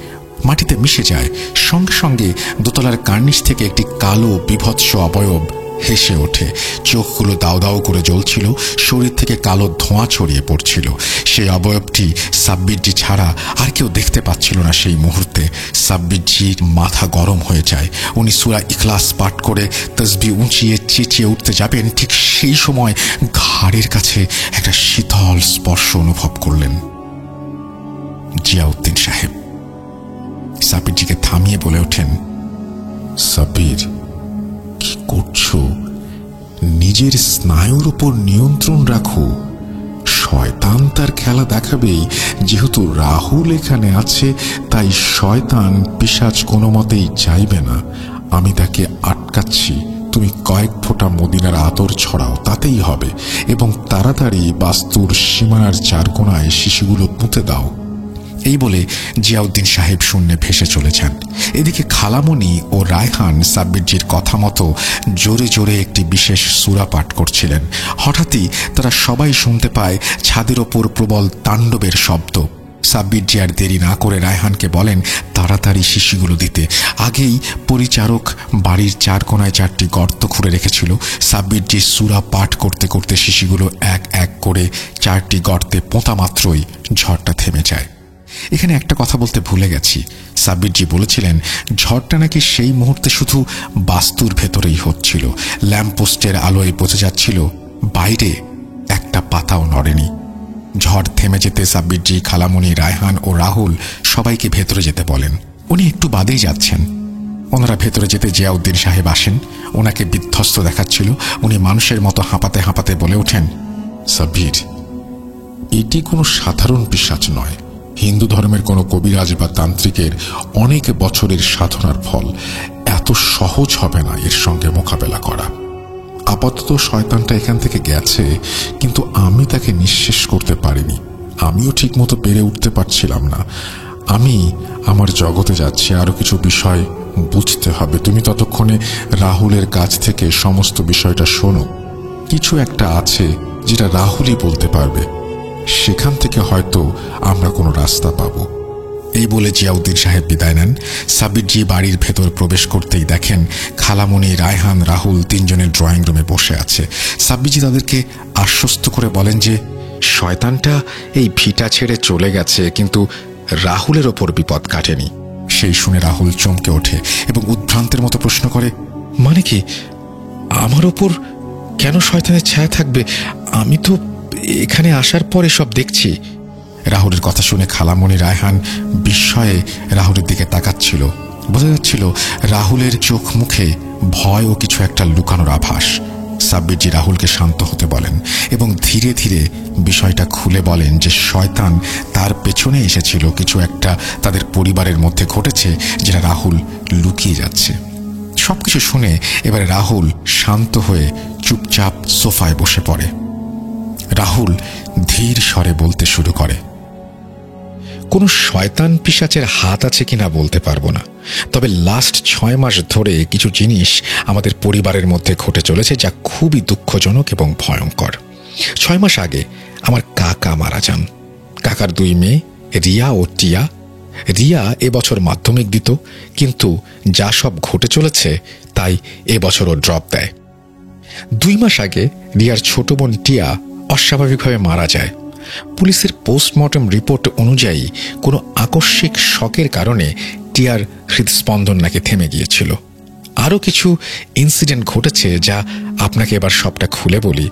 মাটিতে মিশে যায়। সঙ্গে সঙ্গে দোতলার কার্নিশ থেকে একটি কালো বিভৎস অবয়ব হেসে ওঠে। চোখগুলো দাউ দাউ করে জ্বলছিল, শরীর থেকে কালো ধোঁয়া ছড়িয়ে পড়ছিল। সেই অবয়বটি সাব্বিরজি ছাড়া আর কেউ দেখতে পাচ্ছিল না। সেই মুহূর্তে সাব্বিরজির মাথা গরম হয়ে যায়। উনি সূরা ইখলাস পাঠ করে তসবিহ উঁচিয়ে চেঁচিয়ে উঠতে যাবেন। ঠিক সেই সময় ঘাড়ের কাছে একটা শীতল স্পর্শ অনুভব করলেন। জিয়াউদ্দিন সাহেব সাব্বিরজিকে থামিয়ে বলে ওঠেন, সাব্বির, কি করছো? নিজের স্নায়ুর উপর নিয়ন্ত্রণ রাখো। শয়তান তার খেলা দেখাবেই। যেহেতু রাহুল এখানে আছে, তাই শয়তান পিশাচ কোনো মতেই চাইবে না। আমি তাকে আটকাচ্ছি। তুমি কয়েক ফোঁটা মদিনার আতর ছড়াও, তাতেই হবে। এবং তাড়াতাড়ি বাস্তুর সীমানার 4 কোণায় শিশুগুলো পুঁতে দাও। এই বলে জিয়াউদ্দিন সাহেব শূন্যে ভেসে চলে যান। এদিকে খালামণি ও রায়হান সাব্বিরজির কথা মতো জোরে জোরে একটি বিশেষ সূরা পাঠ করছিলেন। হঠাৎই তারা সবাই শুনতে পায় ছাদের ওপর প্রবল তাণ্ডবের শব্দ। সাব্বিরজি আর দেরি না করে রায়হানকে বলেন তাড়াতাড়ি শিশিগুলো দিতে। আগেই পরিচারক বাড়ির 4 কোণায় 4টি গর্ত খুঁড়ে রেখেছিল। সাব্বিরজি সূরা পাঠ করতে করতে শিশিগুলো এক এক করে 4টি গর্তে পোঁতা মাত্রই ঝড়টা থেমে যায়। এখানে একটা কথা বলতে ভুলে গেছি। সাব্বিরজি বলেছিলেন ঝড়টা নাকি সেই মুহূর্তে শুধু বাস্তুর ভেতরেই হচ্ছিল। ল্যাম্পপোস্টের আলোয় বোঝা যাচ্ছিল বাইরে একটা পাতাও নড়েনি। ঝড় থেমে যেতে সাব্বিরজি, খালামণি, রায়হান ও রাহুল সবাইকে ভেতরে যেতে বলেন। উনি একটু বাদেই যাচ্ছেন। ওনারা ভেতরে যেতে জিয়াউদ্দিন সাহেব আসেন। ওনাকে বিধ্বস্ত দেখাচ্ছিল। উনি মানুষের মতো হাঁপাতে হাঁপাতে বলে ওঠেন, সাব্বির, এটি কোনো সাধারণ পিশাচ নয়। হিন্দু ধর্মের কোনো কবিরাজ বা তান্ত্রিকের অনেক বছরের সাধনার ফল। এত সহজ হবে না এর সঙ্গে মোকাবেলা করা। আপাতত শয়তানটা এখান থেকে গেছে, কিন্তু আমি তাকে নিঃশেষ করতে পারিনি। আমিও ঠিকমতো পেরে উঠতে পারছিলাম না। আমি আমার জগতে যাচ্ছি, আরো কিছু বিষয় বুঝতে হবে। তুমি ততক্ষণে রাহুলের কাছ থেকে সমস্ত বিষয়টা শোনো। কিছু একটা আছে যেটা রাহুলই বলতে পারবে। সেখান থেকে হয়তো আমরা কোনো রাস্তা পাব। এই বলে জিয়াউদ্দিন সাহেব বিদায় নেন। সাব্বিরজি বাড়ির ভেতর প্রবেশ করতেই দেখেন খালামণি, রায়হান, রাহুল তিনজনের ড্রয়িং রুমে বসে আছে। সাব্বিরজি তাদেরকে আশ্বস্ত করে বলেন যে শয়তানটা এই ভিটা ছেড়ে চলে গেছে, কিন্তু রাহুলের ওপর বিপদ কাটেনি। সেই শুনে রাহুল চমকে ওঠে এবং উদ্ভ্রান্তের মতো প্রশ্ন করে, মানে কি, আমার ওপর কেন শয়তানের ছায়া থাকবে? আমি তো এখানে আসার পরে সব দেখছি। রাহুলের কথা শুনে খালামণি, রায়হান বিস্ময়ে রাহুলের দিকে তাকাচ্ছিল। বোঝা যাচ্ছিল রাহুলের চোখ মুখে ভয় ও কিছু একটা লুকানোর আভাস। সাব্বিরজি রাহুলকে শান্ত হতে বলেন এবং ধীরে ধীরে বিষয়টা খুলে বলেন যে শয়তান তার পেছনে এসেছিল, কিছু একটা তাদের পরিবারের মধ্যে ঘটেছে যেটা রাহুল লুকিয়ে যাচ্ছে। সবকিছু শুনে এবারে রাহুল শান্ত হয়ে চুপচাপ সোফায় বসে পড়ে। রাহুল ধীর স্বরে বলতে শুরু করে, কোনো শয়তান পিশাচের হাত আছে কিনা বলতে পারবো না, তবে লাস্ট 6 মাস ধরে কিছু জিনিস আমাদের পরিবারের মধ্যে ঘটে চলেছে যা খুবই দুঃখজনক এবং ভয়ঙ্কর। 6 মাস আগে আমার কাকা মারা যান। কাকার 2 মেয়ে রিয়া ও টিয়া। রিয়া এবছর মাধ্যমিক দিত, কিন্তু যা সব ঘটে চলেছে তাই এবছরও ড্রপ দেয়। 2 মাস আগে রিয়ার ছোট বোন টিয়া অস্বাভাবিকভাবে মারা যায়। পুলিশের পোস্টমর্টম রিপোর্ট অনুযায়ী কোনো আকস্মিক শকের কারণে টিয়ার হৃদস্পন্দন নাকি থেমে গিয়েছিল। আরও কিছু ইনসিডেন্ট ঘটেছে যা আপনাকে এবার সবটা খুলে বলি।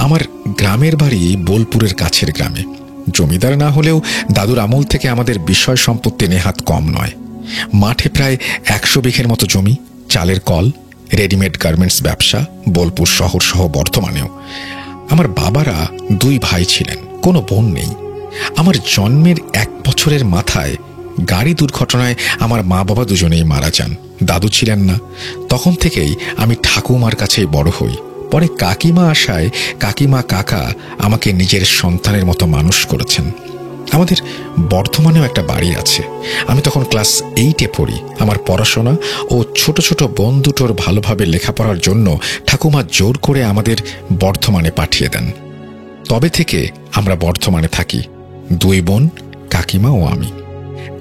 আমার গ্রামের বাড়ি বোলপুরের কাছের গ্রামে। জমিদার না হলেও দাদুর আমল থেকে আমাদের বিষয় সম্পত্তি নেহাত কম নয়। মাঠে প্রায় 100 বিঘের মতো জমি, চালের কল, রেডিমেড গার্মেন্টস ব্যবসা বোলপুর শহর সহ বর্ধমানেও। আমার বাবারা 2 ভাই ছিলেন, কোনো বোন নেই। আমার জন্মের 1 বছরের মাথায় গাড়ি দুর্ঘটনায় আমার মা বাবা দুজনেই মারা যান। দাদু ছিলেন না। তখন থেকেই আমি ঠাকুমার কাছেই বড় হই। পরে কাকিমা আসায় কাকিমা, কাকা আমাকে নিজের সন্তানের মতো মানুষ করেছেন। আমাদের বর্ধমানেও একটা বাড়ি আছে। আমি তখন ক্লাস 8-এ পড়ি। আমার পড়াশোনা ও ছোট ছোট বোন দুটোর ভালোভাবে লেখাপড়ার জন্য ঠাকুমা জোর করে আমাদের বর্ধমানে পাঠিয়ে দেন। তবে থেকে আমরা বর্ধমানে থাকি, 2 বোন, কাকিমা ও আমি।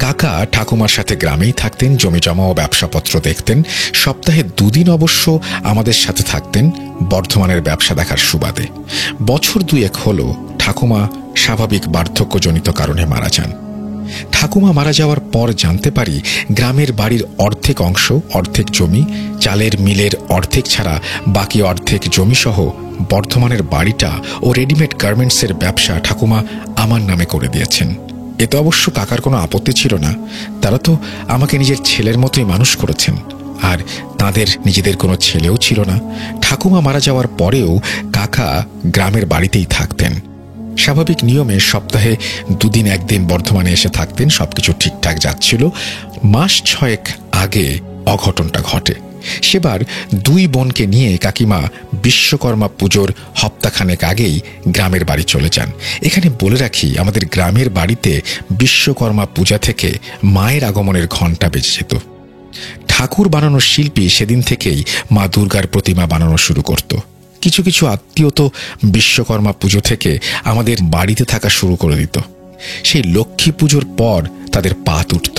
কাকা ঠাকুমার সাথে গ্রামেই থাকতেন, জমিজমা ও ব্যবসাপত্র দেখতেন। সপ্তাহে 2 দিন অবশ্য আমাদের সাথে থাকতেন বর্ধমানের ব্যবসা দেখার সুবাদে। বছর 2-1 হলো ঠাকুমা স্বাভাবিক বার্ধক্যজনিত কারণে মারা যান। ঠাকুমা মারা যাওয়ার পর জানতে পারি গ্রামের বাড়ির অর্ধেক অংশ, অর্ধেক জমি, চালের মিলের অর্ধেক ছাড়া বাকি অর্ধেক জমিসহ বর্ধমানের বাড়িটা ও রেডিমেড গার্মেন্টসের ব্যবসা ঠাকুমা আমার নামে করে দিয়েছেন। এতে অবশ্য কাকার কোনো আপত্তি ছিল না। তারা তো আমাকে নিজের ছেলের মতোই মানুষ করেছেন, আর তাদের নিজেদের কোনো ছেলেও ছিল না। ঠাকুমা মারা যাওয়ার পরেও কাকা গ্রামের বাড়িতেই থাকতেন। স্বাভাবিক নিয়মে সপ্তাহে 2 দিন 1 দিন বর্ধমানে এসে থাকতেন। সবকিছু ঠিকঠাক যাচ্ছিল। মাস 6 আগে অঘটনটা ঘটে। সেবার 2 বোনকে নিয়ে কাকিমা বিশ্বকর্মা পুজোর হপ্তাখানেক আগেই গ্রামের বাড়ি চলে যান। এখানে বলে রাখি, আমাদের গ্রামের বাড়িতে বিশ্বকর্মা পূজা থেকে মায়ের আগমনের ঘণ্টা বেজে যেত। ঠাকুর বানানোর শিল্পী সেদিন থেকেই মা দুর্গার প্রতিমা বানানো শুরু করত। কিছু কিছু আত্মীয় তো বিশ্বকর্মা পুজো থেকে আমাদের বাড়িতে থাকা শুরু করে দিত। সেই লক্ষ্মী পুজোর পর তাদের পা উঠত।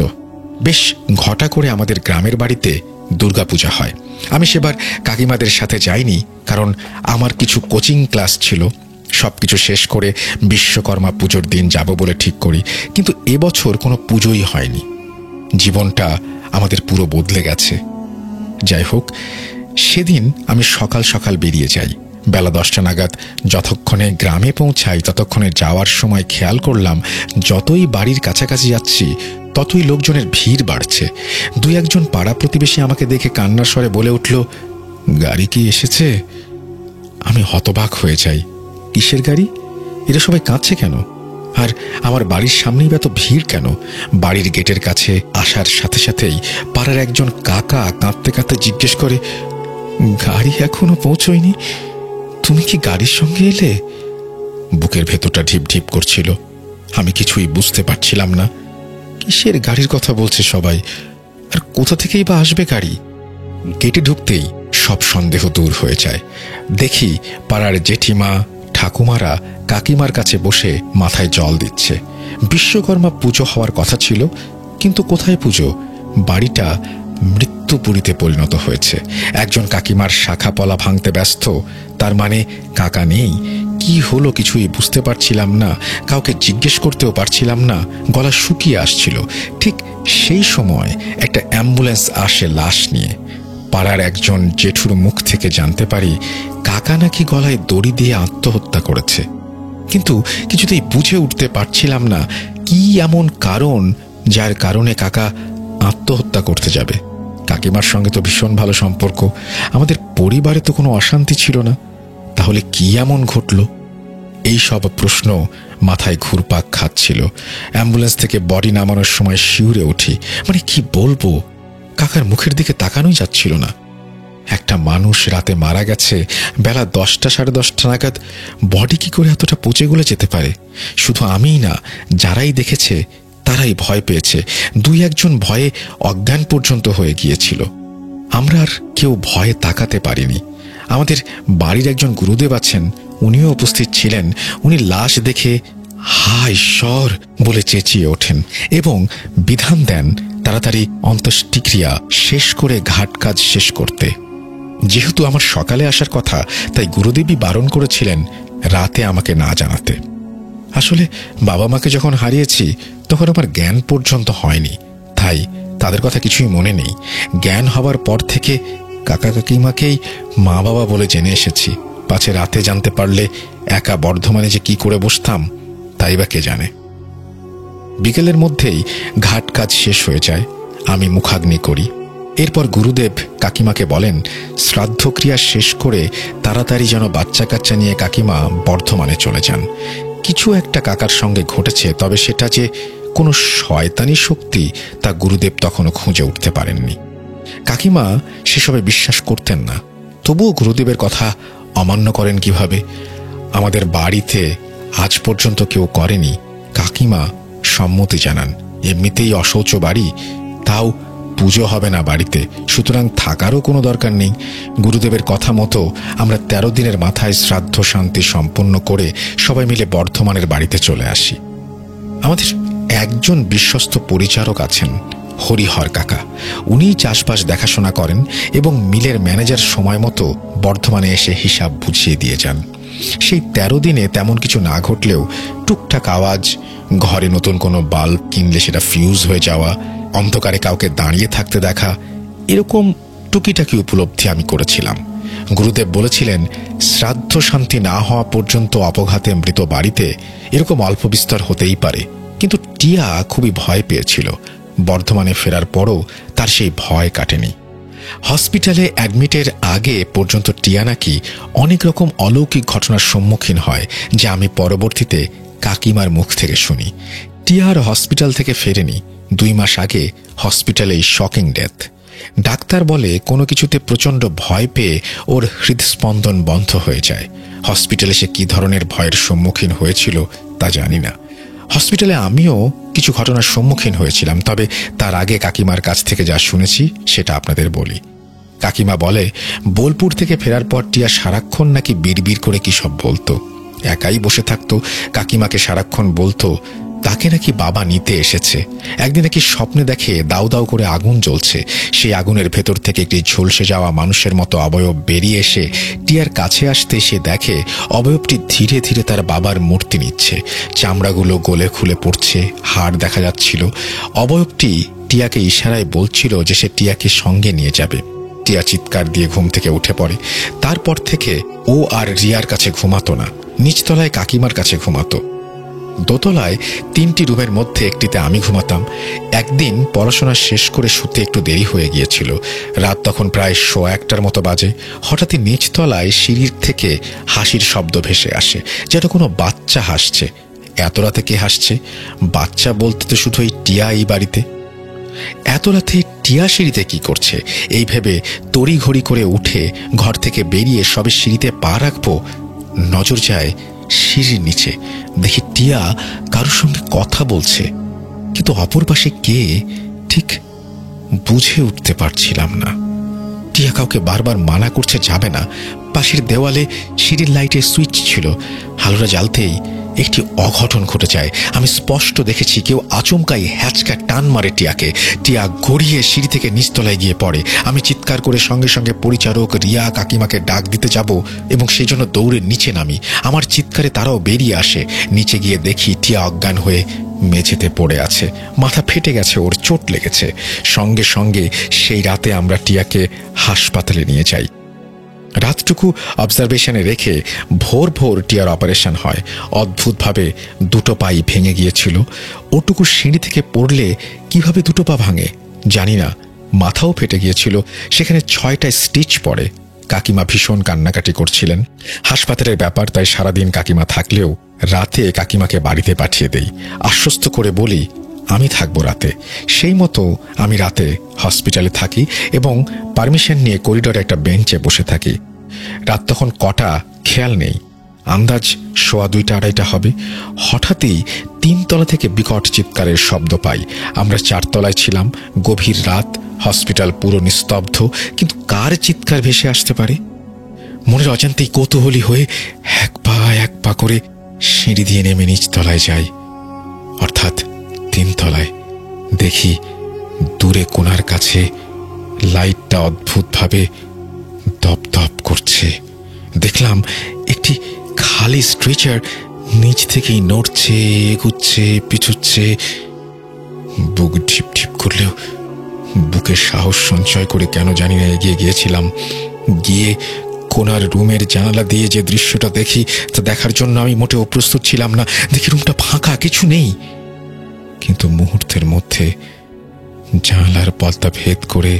বেশ ঘটা করে আমাদের গ্রামের বাড়িতে দুর্গাপূজা হয়। আমি সেবার কাকিমাদের সাথে যাইনি, কারণ আমার কিছু কোচিং ক্লাস ছিল। সবকিছু শেষ করে বিশ্বকর্মা পুজোর দিন যাব বলে ঠিক করি, কিন্তু এবছর কোনো পুজোই হয়নি। জীবনটা আমাদের পুরো বদলে গেছে। যাই হোক, সেদিন আমি সকাল সকাল বেরিয়ে যাই। বেলা 10টা নাগাদ যতক্ষণে গ্রামে পৌঁছাই ততক্ষণে যাওয়ার সময় খেয়াল করলাম যতই বাড়ির কাছাকাছি যাচ্ছি ততই লোকজনের ভিড় বাড়ছে। 2-1 জন পাড়া প্রতিবেশী আমাকে দেখে কান্নার স্বরে বলে উঠল, গাড়ি কি এসেছে? আমি হতবাক হয়ে যাই। কিসের গাড়ি? এরা সবাই কাঁদছে কেন? আর আমার বাড়ির সামনেই এত ভিড় কেন? বাড়ির গেটের কাছে আসার সাথে সাথেই পাড়ার একজন কাকা কাঁদতে কাঁদতে জিজ্ঞেস করে, গাড়ি এখনো পৌঁছয়নি? তুমি কি গাড়ির সঙ্গে এলে? বুকের ভেতরটা ঢিপ ঢিপ করছিল। আমি কিছুই বুঝতে পারছিলাম না। কিসের গাড়ির কথা বলছে সবাই, আর কোথা থেকেই বা আসবে গাড়ি? গেটে ঢুকতেই সব সন্দেহ দূর হয়ে যায়। দেখি পাড়ার জেঠিমা, ঠাকুমারা কাকিমার কাছে বসে মাথায় জল দিচ্ছে। বিশ্বকর্মা পুজো হওয়ার কথা ছিল, কিন্তু কোথায় পুজো? বাড়িটা মৃত্যুপুরীতে পরিণত হয়েছে। একজন কাকিমার শাখা পলা ভাঙতে ব্যস্ত, তার মানে কাকা নেই। কি হলো কিছুই বুঝতে পারছিলাম না, কাউকে জিজ্ঞেস করতেও পারছিলাম না, গলা শুকিয়ে আসছিল। ঠিক সেই সময় একটা অ্যাম্বুলেন্স আসে লাশ নিয়ে। পাড়ার একজন জেঠুর মুখ থেকে জানতে পারি কাকা নাকি গলায় দড়ি দিয়ে আত্মহত্যা করেছে। কিন্তু কিছুতেই বুঝে উঠতে পারছিলাম না কি এমন কারণ যার কারণে কাকা আত্মহত্যা করতে যাবে। কাকিমার সঙ্গে তো ভীষণ ভালো সম্পর্ক, আমাদের পরিবারে তো কোনো অশান্তি ছিল না, তাহলে কি এমন ঘটল? এই সব প্রশ্ন মাথায় ঘুরপাক খাচ্ছিল। অ্যাম্বুলেন্স থেকে বডি নামানোর সময় শিউরে উঠি। মানে কি বলবো, কাকার মুখের দিকে তাকানোই যাচ্ছিল না। একটা মানুষ রাতে মারা গেছে, বেলা 10টা সাড়ে 10টা নাগাদ বডি কি করে এতটা পচে গলে যেতে পারে? শুধু আমিই না, যারাই দেখেছে তারাই ভয় পেয়েছে। 2-1 ভয়ে অজ্ঞান পর্যন্ত হয়ে গিয়েছিল। আমরা আর কেউ ভয়ে তাকাতে পারিনি। আমাদের বাড়ির একজন গুরুদেব আছেন, উনিও উপস্থিত ছিলেন। উনি লাশ দেখে হা ঈশ্বর বলে চেঁচিয়ে ওঠেন এবং বিধান দেন তাড়াতাড়ি অন্ত্যেষ্টিক্রিয়া শেষ করে ঘাট কাজ শেষ করতে। যেহেতু আমার সকালে আসার কথা, তাই গুরুদেবই বারণ করেছিলেন রাতে আমাকে না জানাতে। আসলে বাবা মাকে যখন হারিয়েছি তখন আমার জ্ঞান পর্যন্ত হয়নি, তাই তাদের কথা কিছুই মনে নেই। জ্ঞান হবার পর থেকে কাকা কাকিমাকেই মা বাবা বলে জেনে এসেছি। পাছে রাতে জানতে পারলে একা বর্ধমানে যে কি করে বসতাম তাই বা কে জানে। বিকেলের মধ্যেই ঘাট কাজ শেষ হয়ে যায়, আমি মুখাগ্নি করি। এরপর গুরুদেব কাকিমাকে বলেন শ্রাদ্ধক্রিয়া শেষ করে তাড়াতাড়ি যেন বাচ্চা কাচ্চা নিয়ে কাকিমা বর্ধমানে চলে যান। কিছু একটা কাকার সঙ্গে ঘটেছে, তবে সেটা যে কোনো শয়তানি শক্তি তা গুরুদেব তখনও খুঁজে উঠতে পারেননি। কাকিমা সেসবে বিশ্বাস করতেন না, তবুও গুরুদেবের কথা অমান্য করেন কিভাবে? আমাদের বাড়িতে আজ পর্যন্ত কেউ করেনি। কাকিমা সম্মতি জানান। এমনিতেই অশৌচ বাড়ি, তাও পুজো হবে না বাড়িতে, সুতরাং থাকারও কোনো দরকার নেই। গুরুদেবের কথা মতো আমরা 13 দিনের মাথায় শ্রাদ্ধ শান্তি সম্পন্ন করে সবাই মিলে বর্ধমানের বাড়িতে চলে আসি। আমাদের একজন বিশ্বস্ত পরিচারক আছেন, হরিহর কাকা। উনি চাষবাস দেখাশোনা করেন এবং মিলের ম্যানেজার সময় মতো বর্ধমানে এসে হিসাব বুঝিয়ে দিয়ে যান। সেই 13 দিনে তেমন কিছু না ঘটলেও টুকটাক আওয়াজ, ঘরে নতুন কোনো বাল্ব কিনলে সেটা ফিউজ হয়ে যাওয়া, অন্ধকারে কাউকে দাঁড়িয়ে থাকতে দেখা, এরকম টুকিটাকি উপলব্ধি আমি করেছিলাম। গুরুদেব বলেছিলেন শ্রাদ্ধ শান্তি না হওয়া পর্যন্ত অপঘাতে মৃত বাড়িতে এরকম অল্প বিস্তর হতেই পারে। কিন্তু টিয়া খুবই ভয় পেয়েছিল। বর্ধমানে ফেরার পরও তার সেই ভয় কাটেনি। হসপিটালে অ্যাডমিটের আগে পর্যন্ত টিয়া নাকি অনেক রকম অলৌকিক ঘটনার সম্মুখীন হয়, যা আমি পরবর্তীতে কাকিমার মুখ থেকে শুনি। টিয়ার হসপিটাল থেকে ফেরেনি। 2 মাস আগে হসপিটালেই শকিং ডেথ। ডাক্তার বলে কোনো কিছুতে প্রচণ্ড ভয় পেয়ে ওর হৃদস্পন্দন বন্ধ হয়ে যায়। হসপিটালে সে কি ধরনের ভয়ের সম্মুখীন হয়েছিল তা জানি না। হসপিটালে আমিও কিছু ঘটনার সম্মুখীন হয়েছিলাম, তবে তার আগে কাকিমার কাছ থেকে যা শুনেছি সেটা আপনাদের বলি। কাকিমা বলে বোলপুর থেকে ফেরার পর টিয়া সারাক্ষণ নাকি বিড়বিড় করে কি সব বলতো। একাই বসে থাকতো, কাকিমাকে সারাক্ষণ বলতো তাকে নাকি বাবা নিতে এসেছে। একদিন নাকি স্বপ্নে দেখে দাউ দাউ করে আগুন জ্বলছে, সেই আগুনের ভেতর থেকে একটি ঝলসে যাওয়া মানুষের মতো অবয়ব বেরিয়ে এসে টিয়ার কাছে আসতে সে দেখে অবয়বটি ধীরে ধীরে তার বাবার মূর্তি নিচ্ছে। চামড়াগুলো গলে খুলে পড়ছে, হাড় দেখা যাচ্ছিল। অবয়বটি টিয়াকে ইশারায় বলছিল যে সে টিয়াকে সঙ্গে নিয়ে যাবে। টিয়া চিৎকার দিয়ে ঘুম থেকে উঠে পড়ে। তারপর থেকে ও আর রিয়ার কাছে ঘুমাতো না, নিচতলায় কাকিমার কাছে ঘুমাতো। দোতলায় 3টি রুমের মধ্যে একটিতে আমি ঘুমাতাম। একদিন পড়াশোনা শেষ করে শুতে একটু দেরি হয়ে গিয়েছিল। রাত তখন প্রায় 1:15টার মতো বাজে। হঠাৎই নিচতলায় সিঁড়ির থেকে হাসির শব্দ ভেসে আসে, যেন কোনো বাচ্চা হাসছে। এত রাতে কে হাসছে? বাচ্চা বলতে তো শুধু এই টিয়া এই বাড়িতে। এত রাতে টিয়া সিঁড়িতে কি করছে এই ভেবে তড়িঘড়ি করে উঠে ঘর থেকে বেরিয়ে সবে সিঁড়িতে পা রাখবো, নজর যায় সিঁড়ির নিচে। দেখি টিয়া কারোর সঙ্গে কথা বলছে, কিন্তু অপর পাশে কে ঠিক বুঝে উঠতে পারছিলাম না। টিয়া কাউকে বারবার মানা করছে যাবে না। পাশের দেওয়ালে সিঁড়ির লাইটের সুইচ ছিল, আলোটা জ্বালতেই একটি অঘটন ঘটে যায়। আমি স্পষ্ট দেখেছি কেউ আচমকাই হ্যাচকা টান মারে টিয়াকে। টিয়া গড়িয়ে সিঁড়ি থেকে নিচতলায় গিয়ে পড়ে। আমি চিৎকার করে সঙ্গে সঙ্গে পরিচারক, রিয়া, কাকিমাকে ডাক দিতে যাব এবং সেই জন্য দৌড়ে নিচে নামি। আমার চিৎকারে তারাও বেরিয়ে আসে। নিচে গিয়ে দেখি টিয়া অজ্ঞান হয়ে মেঝেতে পড়ে আছে, মাথা ফেটে গেছে, ওর চোট লেগেছে। সঙ্গে সঙ্গে সেই রাতে আমরা টিয়াকে হাসপাতালে নিয়ে যাই। রাতটুকু অবজারভেশনে রেখে ভোর ভোর টিয়ার অপারেশন হয়। অদ্ভুতভাবে দুটো পাই ভেঙে গিয়েছিল। ওটুকু সিঁড়ি থেকে পড়লে কিভাবে দুটো পা ভাঙে জানি না। মাথাও ফেটে গিয়েছিল, সেখানে 6টা স্টিচ পড়ে। কাকিমা ভীষণ কান্নাকাটি করছিলেন। হাসপাতালের ব্যাপার, তাই সারাদিন কাকিমা থাকলেও রাতে কাকিমাকে বাড়িতে পাঠিয়ে দেই। আশ্বস্ত করে বলি আমি থাকবো রাতে। সেই মতো আমি রাতে হসপিটালে থাকি এবং পারমিশন নিয়ে করিডোরে একটা বেঞ্চে বসে থাকি। রাত তখন কটা খেয়াল নেই, আন্দাজ 2:15-2:30 হবে। হঠাৎই 3 তলা থেকে বিকট চিৎকারের শব্দ পাই। আমরা 4 তলায় ছিলাম। গভীর রাত, হসপিটাল পুরো নিস্তব্ধ, কিন্তু কার চিৎকার ভেসে আসতে পারে? মনের অজান্তেই কৌতূহলী হয়ে এক পা করে সিঁড়ি দিয়ে নেমে নিচ তলায় যাই, অর্থাৎ 3 তলায়। দেখি দূরে কোণার কাছে লাইটটা অদ্ভুতভাবে দপদপ করছে। দেখলাম একটি খালি স্ট্রেচার নিচ থেকেই নড়ছে, এগুচ্ছে, পিছুচ্ছে। বুক ঢিপ ঢিপ করলেও বুকে সাহস সঞ্চয় করে কেন জানি না এগিয়ে গিয়েছিলাম। গিয়ে কোনার রুমের জানালা দিয়ে যে দৃশ্যটা দেখি তা দেখার জন্য আমি মোটেও প্রস্তুত ছিলাম না। দেখি রুমটা ফাঁকা, কিছু নেই। কিন্তু মুহূর্তের মধ্যে জানালার পর্দা ভেদ করে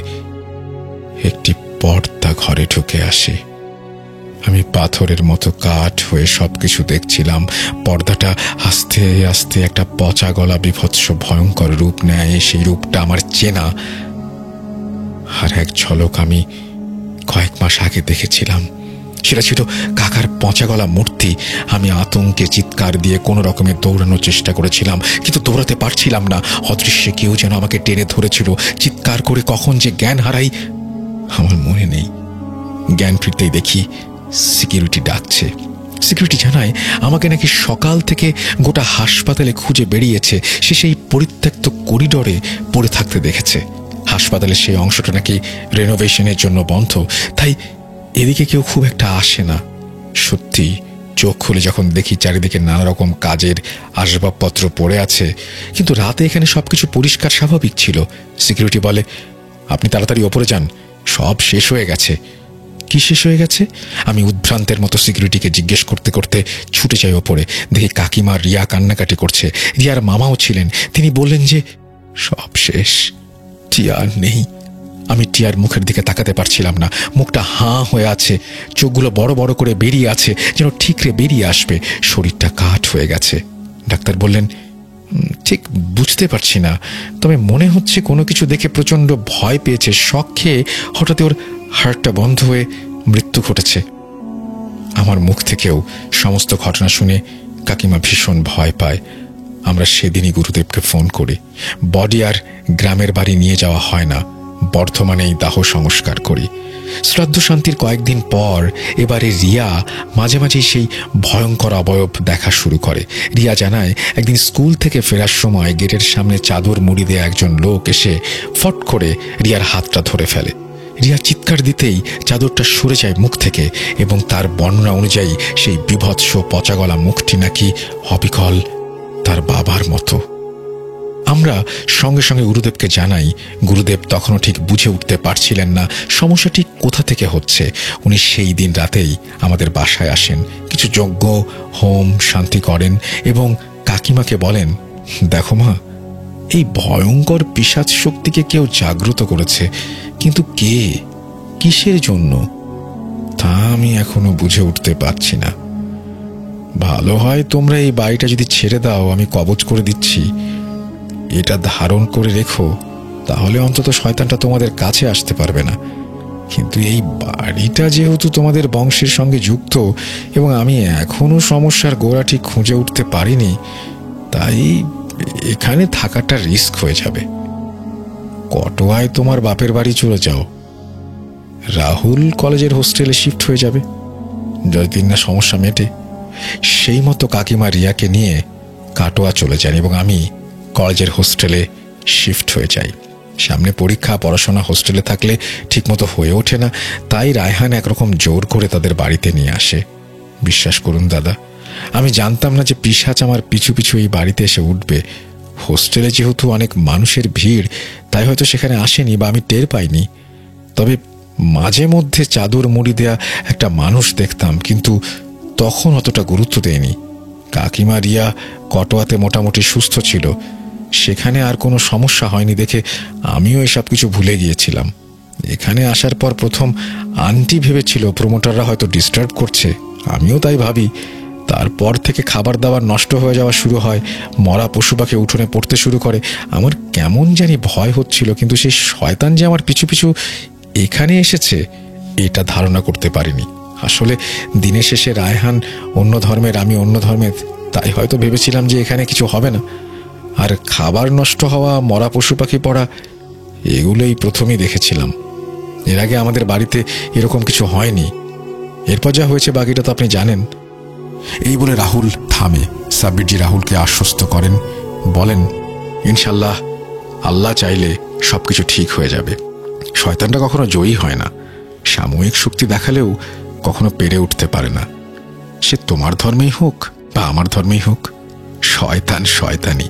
একটি পর্দা ঘরে ঢুকে আসে। আমি পাথরের মতো কাঠ হয়ে সবকিছু দেখছিলাম। পর্দাটা আস্তে আস্তে একটা পচা গলা বিভৎস ভয়ঙ্কর রূপ নেয়। সেই রূপটা আমার চেনা। আর এক ঝলক আমি কয়েক মাস আগে দেখেছিলাম। সেটা ছিল কাকার পচা গলা মূর্তি। আমি আতঙ্কে চিৎকার দিয়ে কোনো রকমের দৌড়ানোর চেষ্টা করেছিলাম, কিন্তু দৌড়াতে পারছিলাম না। অদৃশ্যে কেউ যেন আমাকে টেনে ধরেছিল। চিৎকার করে কখন যে জ্ঞান হারাই আমার মনে নেই। জ্ঞান ফিরতেই দেখি সিকিউরিটি ডাকছে। সিকিউরিটি জানায় আমাকে নাকি সকাল থেকে গোটা হাসপাতালে খুঁজে বেরিয়েছে। সে সেই পরিত্যক্ত করিডোরে পড়ে থাকতে দেখেছে। হাসপাতালের সেই অংশটা নাকি রেনোভেশনের জন্য বন্ধ, তাই এদিকে কেউ খুব একটা আসে না। সত্যি চোখ খুলে যখন দেখি চারিদিকে নানা রকম কাজের আসবাবপত্র পড়ে আছে, কিন্তু রাতে এখানে সবকিছু পরিষ্কার স্বাভাবিক ছিল। সিকিউরিটি বলে, আপনি তাড়াতাড়ি ওপরে যান, সব শেষ হয়ে গেছে। কি শেষ হয়ে গেছে? আমি উদ্ভ্রান্তের মতো সিকিউরিটিকে জিজ্ঞেস করতে করতে ছুটে যাই ওপরে। দেখি কাকিমা রিয়া কান্নাকাটি করছে। রিয়ার মামাও ছিলেন। তিনি বললেন যে সব শেষ, টিয়া আর নেই। আমি টিয়ার মুখের দিকে তাকাতে পারছিলাম না। মুখটা হাঁ হয়ে আছে, চোখগুলো বড় বড় করে বেরিয়ে আছে, যেন ঠিকরে বেরিয়ে আসবে। শরীরটা কাঠ হয়ে গেছে। ডাক্তার বললেন, ঠিক বুঝতে পারছি না, তবে মনে হচ্ছে কোনো কিছু দেখে প্রচন্ড ভয় পেয়েছে। শক খেয়ে হঠাৎ ওর হার্টটা বন্ধ হয়ে মৃত্যু ঘটেছে। আমার মুখ থেকেও সমস্ত ঘটনা শুনে কাকিমা ভীষণ ভয় পায়। আমরা সেদিনই গুরুদেবকে ফোন করি। বডি আর গ্রামের বাড়ি নিয়ে যাওয়া হয় না, বর্ধমানেই দাহ সংস্কার করি। শ্রাদ্ধ শান্তির কয়েকদিন পর এবারে রিয়া মাঝে মাঝেই সেই ভয়ঙ্কর অবয়ব দেখা শুরু করে। রিয়া জানায়, একদিন স্কুল থেকে ফেরার সময় গেটের সামনে চাদর মুড়ি দেয়া একজন লোক এসে ফট করে রিয়ার হাতটা ধরে ফেলে। রিয়া চিৎকার দিতেই চাদরটা সরে যায় মুখ থেকে, এবং তার বর্ণনা অনুযায়ী সেই বিভৎস পচাগলা মুখটি নাকি অবিকল তার বাবার মতো। আমরা সঙ্গে সঙ্গে গুরুদেবকে জানাই। গুরুদেব তখনও ঠিক বুঝে উঠতে পারছিলেন না সমস্যাটি কোথা থেকে হচ্ছে। উনি সেই দিন রাতেই আমাদের বাসায় আসেন, কিছু যজ্ঞ হোম শান্তি করেন এবং কাকিমাকে বলেন, দেখো মা, এই ভয়ঙ্কর পিশাচ শক্তিকে কেউ জাগ্রত করেছে, কিন্তু কে, কিসের জন্য তা আমি এখনো বুঝে উঠতে পারছি না। ভালো হয় তোমরা এই বাড়িটা যদি ছেড়ে দাও, আমি কবজ করে দিচ্ছি। এটা ধারণ করে রেখো, তাহলে অন্তত শয়তানটা তোমাদের কাছে আসতে পারবে না। কিন্তু এই বাড়িটা যেহেতু তোমাদের বংশের সঙ্গে যুক্ত এবং আমি এখনো সমস্যার গোড়াটি খুঁজে উঠতে পারিনি, তাই এখানে থাকাটা রিস্ক হয়ে যাবে। কটোয়ায় তোমার বাপের বাড়ি চলে যাও। রাহুল কলেজের হোস্টেলে শিফট হয়ে যাবে যতদিন না সমস্যা মেটে। সেই মতো কাকিমা রিয়াকে নিয়ে কাটোয়া চলে যান এবং আমি কলেজের হোস্টেলে শিফট হয়ে যাই। সামনে পরীক্ষা, পড়াশোনা হোস্টেলে থাকলে ঠিকমতো হয়ে ওঠে না, তাই রায়হান একরকম জোর করে তাদের বাড়িতে নিয়ে আসে। বিশ্বাস করুন দাদা, আমি জানতাম না যে পিশাচ আমার পিছু পিছু এই বাড়িতে এসে উঠবে। হোস্টেলে যেহেতু অনেক মানুষের ভিড়, তাই হয়তো সেখানে আসেনি বা আমি টের পাইনি। তবে মাঝে মধ্যে চাদর মুড়ি দেয়া একটা মানুষ দেখতাম, কিন্তু তখন অতটা গুরুত্ব দেয়নি। কাকিমা রিয়া কটোয়াতে মোটামুটি সুস্থ ছিল, সেখানে আর কোনো সমস্যা হয়নি দেখে আমিও এসব কিছু ভুলে গিয়েছিলাম। এখানে আসার পর প্রথম আন্টি ভেবেছিল প্রমোটাররা হয়তো ডিস্টার্ব করছে, আমিও তাই ভাবি। তারপর থেকে খাবার দাবার নষ্ট হয়ে যাওয়া শুরু হয়, মরা পশু পাখি উঠোনে পড়তে শুরু করে। আমার কেমন জানি ভয় হচ্ছিল, কিন্তু সেই শয়তান যে আমার পিছু পিছু এখানে এসেছে এটা ধারণা করতে পারিনি। আসলে দিনের শেষে রায়হান অন্য ধর্মের, আমি অন্য ধর্মের, তাই হয়তো ভেবেছিলাম যে এখানে কিছু হবে না। আর খাবার নষ্ট হওয়া, মরা পশু পাখি পড়া, এগুলোই প্রথমেই দেখেছিলাম। এর আগে আমাদের বাড়িতে এরকম কিছু হয়নি। এরপর যা হয়েছে বাকিটা তো আপনি জানেন। এই বলে রাহুল থামে। সাব্বিরজি রাহুলকে আশ্বস্ত করেন, বলেন, ইনশাল্লাহ আল্লাহ চাইলে সবকিছু ঠিক হয়ে যাবে। শয়তানটা কখনো জয়ী হয় না, সাময়িক শক্তি দেখালেও কখনো পেরে উঠতে পারে না। সে তোমার ধর্মেই হোক বা আমার ধর্মেই হোক, শয়তান শয়তানি।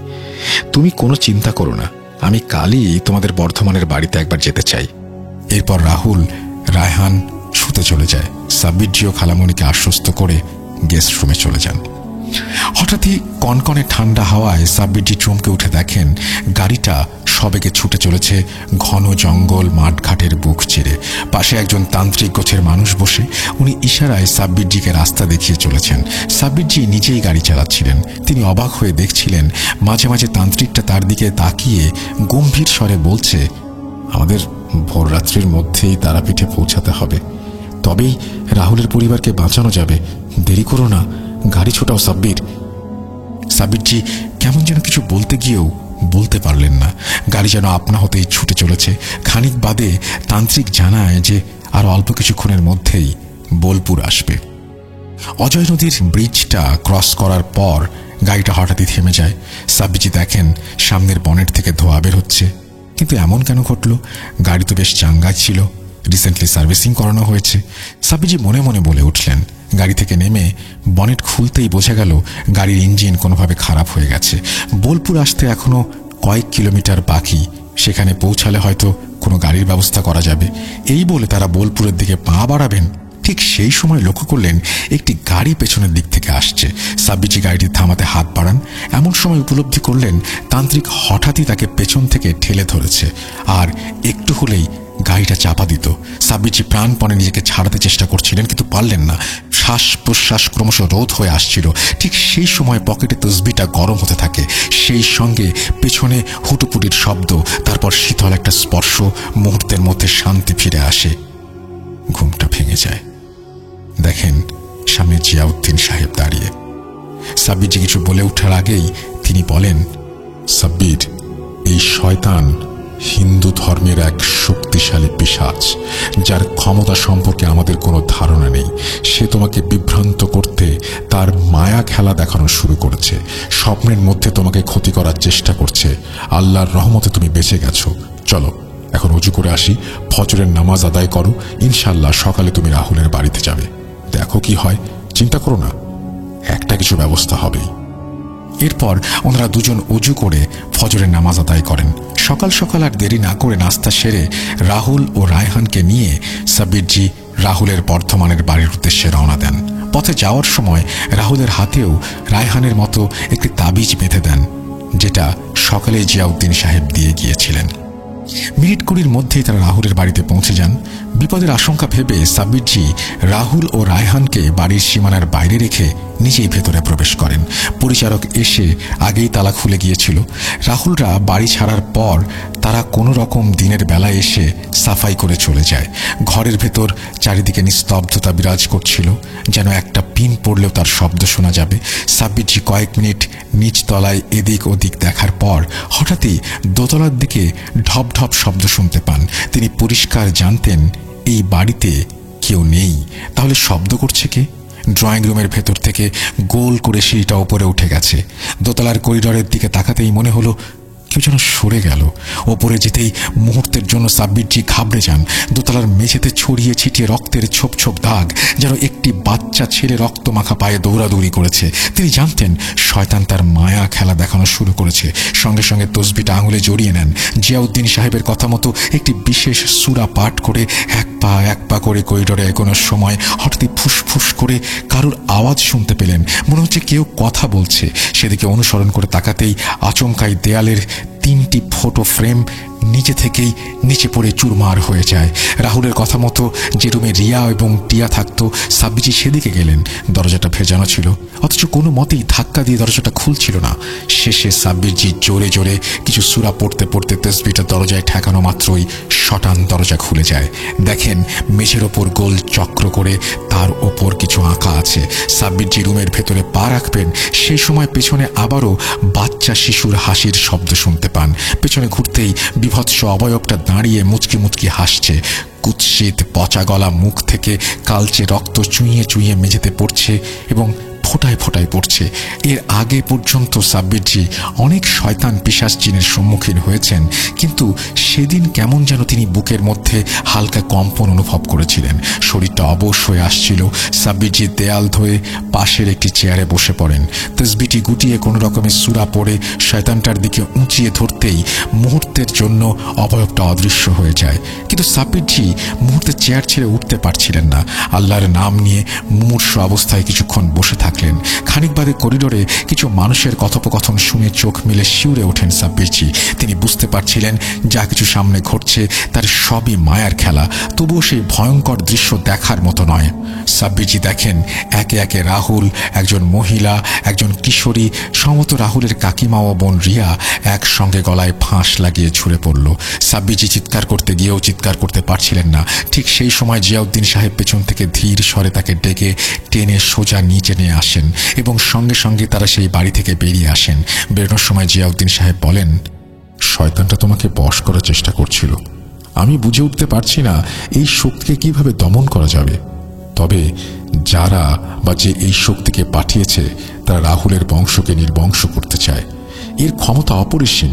তুমি কোনো চিন্তা করো না, আমি কালই তোমাদের বর্ধমানের বাড়িতে একবার যেতে চাই। এরপর রাহুল, রায়হান শুতে চলে যায়। সাব্বিরজিও খালামণিকে আশ্বস্ত করে গেস্ট রুমে চলে যান। হঠাৎই কনকনে ঠান্ডা হাওয়ায় সাব্বিরজি চমকে উঠে দেখেন গাড়িটা সবেগে ছুটে চলেছে ঘন জঙ্গল মাঠঘাটের বুক চিরে। পাশে একজন তান্ত্রিক গোছের মানুষ বসে, উনি ইশারায় সাব্বিরজিকে রাস্তা দেখিয়ে চলেছেন। সাব্বিরজি নিজেই গাড়ি চালাচ্ছিলেন। তিনি অবাক হয়ে দেখছিলেন, মাঝে মাঝে তান্ত্রিকটা তার দিকে তাকিয়ে গম্ভীর স্বরে বলছে, আমাদের ভোররাত্রির মধ্যেই তারাপীঠে পৌঁছাতে হবে, তবেই রাহুলের পরিবারকে বাঁচানো যাবে। দেরি করো না, গাড়ি ছোটাও সাব্বির। সাব্বিরজি কেমন যেন কিছু বলতে গিয়েও বলতে পারলেন না। গাড়ি যেন আপনা হতেই ছুটে চলেছে। খানিক বাদে তান্ত্রিক জানায় যে আর অল্প কিছুক্ষণের মধ্যেই বোলপুর আসবে। অজয় নদীর ব্রিজটা ক্রস করার পর গাড়িটা হঠাৎই থেমে যায়। সাব্বিরজি দেখেন সামনের বনেট থেকে ধোঁয়া বের হচ্ছে। কিন্তু এমন কেন ঘটল? গাড়ি তো বেশ চাঙ্গা ছিল, রিসেন্টলি সার্ভিসিং করানো হয়েছে। সাব্বিরজি মনে মনে বলে উঠলেন। গাড়ি থেকে নেমে বনেট খুলতেই বোঝা গেল গাড়ির ইঞ্জিন কোনোভাবে খারাপ হয়ে গেছে। বোলপুর আসতে এখনো কয়েক কিলোমিটার বাকি, সেখানে পৌঁছালে হয়তো কোনো গাড়ির ব্যবস্থা করা যাবে। এই বলে তারা বোলপুরের দিকে পা বাড়াবেন, ঠিক সেই সময় লক্ষ্য করলেন একটি গাড়ি পেছনের দিক থেকে আসছে। সাব্বিরজি গাড়িটি থামাতে হাত বাড়ান। এমন সময় উপলব্ধি করলেন তান্ত্রিক হঠাৎই তাকে পেছন থেকে ঠেলে ধরেছে, আর একটু হলেই গাড়িটা চাপা দিত। সাব্বিরজি প্রাণপণে নিজেকে ছাড়াতে চেষ্টা করছিলেন, কিন্তু পারলেন না। শ্বাস প্রশ্বাস ক্রমশ রোধ হয়ে আসছিল। ঠিক সেই সময় পকেটে তসবিটা গরম হতে থাকে, সেই সঙ্গে পেছনে হুটুপুটির শব্দ, তারপর শীতল একটা স্পর্শ। মুহূর্তের মধ্যে শান্তি ফিরে আসে, ঘুমটা ভেঙে যায়। দেখেন সামনে জিয়াউদ্দিন সাহেব দাঁড়িয়ে। সাব্বিরজি কিছু বলে ওঠার আগেই তিনি বলেন, সাব্বির, এই শয়তান হিন্দু ধর্মের এক শক্তিশালী পিশাচ, যার ক্ষমতা সম্পর্কে আমাদের কোনো ধারণা নেই। সে তোমাকে বিভ্রান্ত করতে তার মায়া খেলা দেখানো শুরু করেছে। স্বপ্নের মধ্যে তোমাকে ক্ষতি করার চেষ্টা করছে। আল্লাহর রহমতে তুমি বেঁচে গেছো। চলো এখন অজু করে আসি, ফজরের নামাজ আদায় করো, ইনশাল্লাহ সকালে তুমি রাহুলের বাড়িতে যাবে। দেখো কি হয়, চিন্তা করো না, একটা কিছু ব্যবস্থা হবেই। এরপর ওনারা দুজন অজু করে ফজরের নামাজ আদায় করেন। সকাল সকাল আর দেরি না করে নাস্তা সেরে রাহুল ও রায়হানকে নিয়ে সাব্বিরজি রাহুলের বর্ধমানের বাড়ির উদ্দেশ্যে রওনা দেন। পথে যাওয়ার সময় রাহুলের হাতেও রায়হানের মতো একটি তাবিজ বেঁধে দেন, যেটা সকালে জিয়াউদ্দিন সাহেব দিয়ে গিয়েছিলেন। মিনিট 20 মধ্যেই তারা রাহুলের বাড়িতে পৌঁছে যান। বিপদের আশঙ্কা ভেবে সাব্বিরজি রাহুল ও রায়হানকে বাড়ির সীমানার বাইরে রেখে নিজেই ভেতরে প্রবেশ করেন। পরিচারক এসে আগেই তালা খুলে গিয়েছিল। রাহুলরা বাড়ি ছাড়ার পর তারা কোনো রকম দিনের বেলায় এসে সাফাই করে চলে যায়। ঘরের ভেতর চারিদিকে নিস্তব্ধতা বিরাজ করছিল, যেন একটা পিন পড়লেও তার শব্দ শোনা যাবে। সাব্বিরজি কয়েক মিনিট নিচ তলায় এদিক ওদিক দেখার পর হঠাৎই দোতলার দিকে ঢপ ঢপ শব্দ শুনতে পান। তিনি পরিষ্কার জানতেন এই বাড়িতে কেউ নেই, তাহলে শব্দ করছে কে? ড্রয়িং রুমের ভেতর থেকে গোল করে সিঁড়িটা উপরে উঠে গেছে। দোতলার করিডরের দিকে তাকাতেই মনে হলো কেউ যেন সরে গেল। ওপরে যেতেই মুহূর্তের জন্য সাব্বিরজি ঘাবড়ে যান। দোতলার মেঝেতে ছড়িয়ে ছিটিয়ে রক্তের ছোপ ছোপ দাগ, যেন একটি বাচ্চা ছেলে রক্ত মাখা পায়ে দৌড়াদৌড়ি করেছে। তিনি জানতেন শয়তান তার মায়া খেলা দেখানো শুরু করেছে। সঙ্গে সঙ্গে তসবিটা আঙুলে জড়িয়ে নেন। জিয়াউদ্দিন সাহেবের কথা মতো একটি বিশেষ সূরা পাঠ করে এক পা করে করিডরে এগোনোর সময় হঠাৎই ফুসফুস করে কারুর আওয়াজ শুনতে পেলেন। মনে হচ্ছে কেউ কথা বলছে। সেদিকে অনুসরণ করে তাকাতেই আচমকাই দেয়ালের 3টি ফটো ফ্রেম নিচে থেকেই নিচে পড়ে চুরমার হয়ে যায়। রাহুলের কথা মতো যে রুমে রিয়া এবং টিয়া থাকতো, সাব্বিরজি সেদিকে গেলেন। দরজাটা ভেজানো ছিল, অথচ কোনো মতেই ধাক্কা দিয়ে দরজাটা খুলছিল না। শেষে সাব্বিরজি জোরে জোরে কিছু সূরা পড়তে পড়তে তসবিহটা দরজায় ঠেকানো মাত্রই শটান দরজা খুলে যায়। দেখেন মেঝের ওপর গোল চক্র করে তার ওপর কিছু আঁকা আছে। সাব্বিরজি রুমের ভেতরে পা রাখবেন, সেই সময় পেছনে আবারও বাচ্চা শিশুর হাসির শব্দ শুনতে পান। পেছনে ঘুরতেই বিভৎস অবয়বটা দাঁড়িয়ে মুচকি মুচকি হাসছে। কুৎসিত পচা গলা মুখ থেকে কালচে রক্ত চুইয়ে চুইয়ে মেঝেতে পড়ছে এবং ফোটায় ফোটায় পড়ছে। এর আগে পর্যন্ত সাব্বিরজি অনেক শয়তান পিশাচ জিনের সম্মুখীন হয়েছেন, কিন্তু সেদিন কেমন যেন তিনি বুকের মধ্যে হালকা কম্পন অনুভব করেছিলেন। শরীরটা অবশ হয়ে আসছিল। সাব্বিরজি দেয়াল ধরে পাশের একটি চেয়ারে বসে পড়েন। তসবিহটি গুটিয়ে কোনো রকমের সূরা পড়ে শয়তানটার দিকে উঁচিয়ে ধরতেই মুহূর্তের জন্য অবয়বটা অদৃশ্য হয়ে যায়। কিন্তু সাব্বিরজি মুহূর্তে চেয়ার ছেড়ে উঠতে পারছিলেন না। আল্লাহর নাম নিয়ে মুমূর্ষ অবস্থায় কিছুক্ষণ বসে থাকলেন। খানিক বাদে করিডোরে কিছু মানুষের কথোপকথন শুনে চোখ মেলে শিউরে ওঠেন সাব্বিরজি। তিনি বুঝতে পারছিলেন যা কিছু সামনে ঘটছে তার সবই মায়ার খেলা, তবুও সেই ভয়ঙ্কর দৃশ্য দেখার মতো নয়। সাব্বিরজি দেখেন একে একে রাহুল, একজন মহিলা, একজন কিশোরী, সম্ভবত রাহুলের কাকিমা ও বোন রিয়া একসঙ্গে গলায় ফাঁস লাগিয়ে ঝুলে পড়ল। সাব্বিরজি চিৎকার করতে গিয়েও চিৎকার করতে পারছিলেন না। ঠিক সেই সময় জিয়াউদ্দিন সাহেব পেছন থেকে ধীর স্বরে তাকে ডেকে টেনে সোজা নিচে নিয়ে আসেন এবং সঙ্গে সঙ্গে তারা সেই বাড়ি থেকে বেরিয়ে আসেন। বেরোনোর সময় জিয়াউদ্দিন সাহেব বলেন, শয়তানটা তোমাকে বশ করার চেষ্টা করছিল। আমি বুঝে উঠতে পারছি না এই শক্তিকে কিভাবে দমন করা যাবে। তবে যারা বা যে এই শক্তিকে পাঠিয়েছে তারা রাহুলের বংশকে নির্বংশ করতে চায়। এর ক্ষমতা অপরিসীম।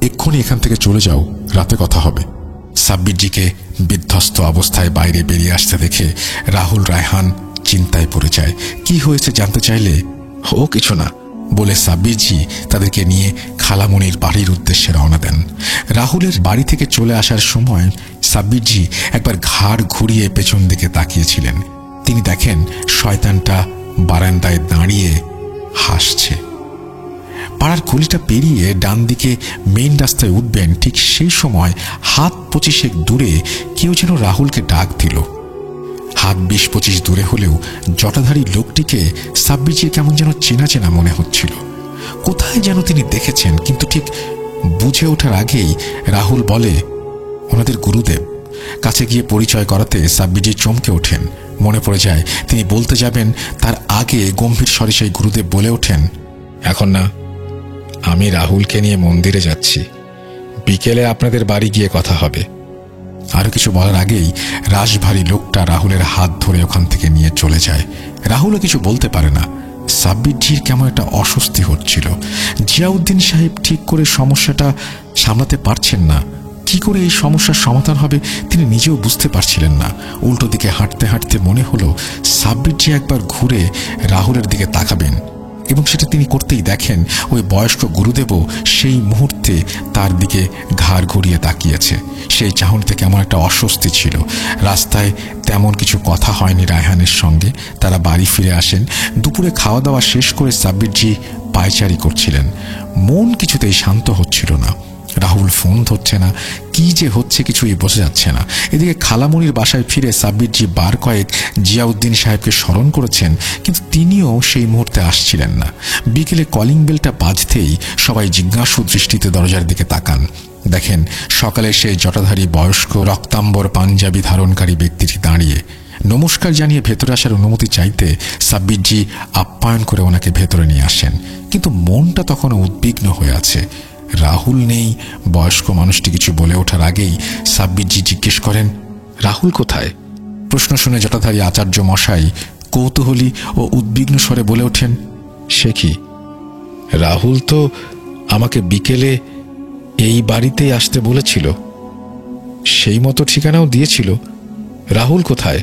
এক্ষুনি এখান থেকে চলে যাও, রাতে কথা হবে। সাব্বিরজিকে বিধ্বস্ত অবস্থায় বাইরে বেরিয়ে আসতে দেখে রাহুল রায়হান চিন্তায় পড়ে যায়। কি হয়েছে জানতে চাইলে, ও কিছু না বলে সাব্বিরজি তাদেরকে নিয়ে খালামণির বাড়ির উদ্দেশ্যে রওনা দেন। রাহুলের বাড়ি থেকে চলে আসার সময় সাব্বিরজি একবার ঘাড় ঘুরিয়ে পেছন দিকে তাকিয়েছিলেন। তিনি দেখেন শয়তানটা বারান্দায় দাঁড়িয়ে হাসছে। পাড়ার গলিটা পেরিয়ে ডান দিকে মেইন রাস্তায় উঠবেন, ঠিক সেই সময় হাত 25 দূরে কেউ যেন রাহুলকে ডাক দিল। হাত 20-25 দূরে হলেও জটাধারী লোকটিকে সাব্বিরজির কেমন যেন চেনা চেনা মনে হচ্ছিল। কোথায় যেন তিনি দেখেছেন, কিন্তু ঠিক বুঝে ওঠার আগেই রাহুল বলে, ওনাদের গুরুদেব। কাছে গিয়ে পরিচয় করাতে সাব্বিরজি চমকে ওঠেন। মনে পড়ে যায় তিনি বলতে যাবেন, তার আগে গম্ভীর স্বরে সেই গুরুদেব বলে ওঠেন, এখন না, আমি রাহুলকে নিয়ে মন্দিরে যাচ্ছি, বিকেলে আপনাদের বাড়ি গিয়ে কথা হবে। আরো কিছু বলার আগেই রাশভারী লোকটা রাহুলের হাত ধরে ওখান থেকে নিয়ে চলে যায়। রাহুলও কিছু বলতে পারে না। সাব্বিরজির কেমন একটা অস্বস্তি হচ্ছিল। জিয়াউদ্দিন সাহেব ঠিক করে সমস্যাটা সামলাতে পারছেন না। কি করে এই সমস্যার সমাধান হবে তিনি নিজেও বুঝতে পারছিলেন না। উল্টো দিকে হাঁটতে হাঁটতে মনে হলো সাব্বিরজি একবার ঘুরে রাহুলের দিকে তাকাবেন, এবং সেটা তিনি করতেই দেখেন ওই বয়স্ক গুরুদেবও সেই মুহূর্তে তার দিকে ঘাড় ঘুরিয়ে তাকিয়েছে। সেই চাহনিতে কেমন একটা অস্বস্তি ছিল। রাস্তায় তেমন কিছু কথা হয়নি রায়হানের সঙ্গে। তারা বাড়ি ফিরে আসেন। দুপুরে খাওয়া দাওয়া শেষ করে সাব্বিরজি পায়চারি করছিলেন। মন কিছুতেই শান্ত হচ্ছিল না। রাহুল ফোন ধরছে না, কি যে হচ্ছে কিছুই বোঝা যাচ্ছে না। এদিকে খালামণির বাসায় ফিরে সাব্বিরজি বার কয়েক জিয়াউদ্দিন সাহেবকে স্মরণ করেছেন, কিন্তু তিনিও সেই মুহূর্তে আসছিলেন না। বিকেলে কলিং বেলটা বাজতেই সবাই জিজ্ঞাসু দৃষ্টিতে দরজার দিকে তাকান। দেখেন সকালে সেই জটাধারী বয়স্ক রক্তাম্বর পাঞ্জাবি ধারণকারী ব্যক্তিটি দাঁড়িয়ে। নমস্কার জানিয়ে ভেতরে আসার অনুমতি চাইতে সাব্বিরজি আপ্যায়ন করে ওনাকে ভেতরে নিয়ে আসেন, কিন্তু মনটা তখনও উদ্বিগ্ন হয়ে আছে। রাহুল নেই। বয়স্ক মানুষটি কিছু বলে ওঠার আগেই সাব্বিরজি জিজ্ঞেস করেন, রাহুল কোথায়? প্রশ্ন শুনে জটাধারী আচার্য মশাই কৌতূহলী ও উদ্বিগ্ন স্বরে বলে ওঠেন, সে কি, রাহুল তো আমাকে বিকেলে এই বাড়িতেই আসতে বলেছিল, সেই মতো ঠিকানাও দিয়েছিল। রাহুল কোথায়?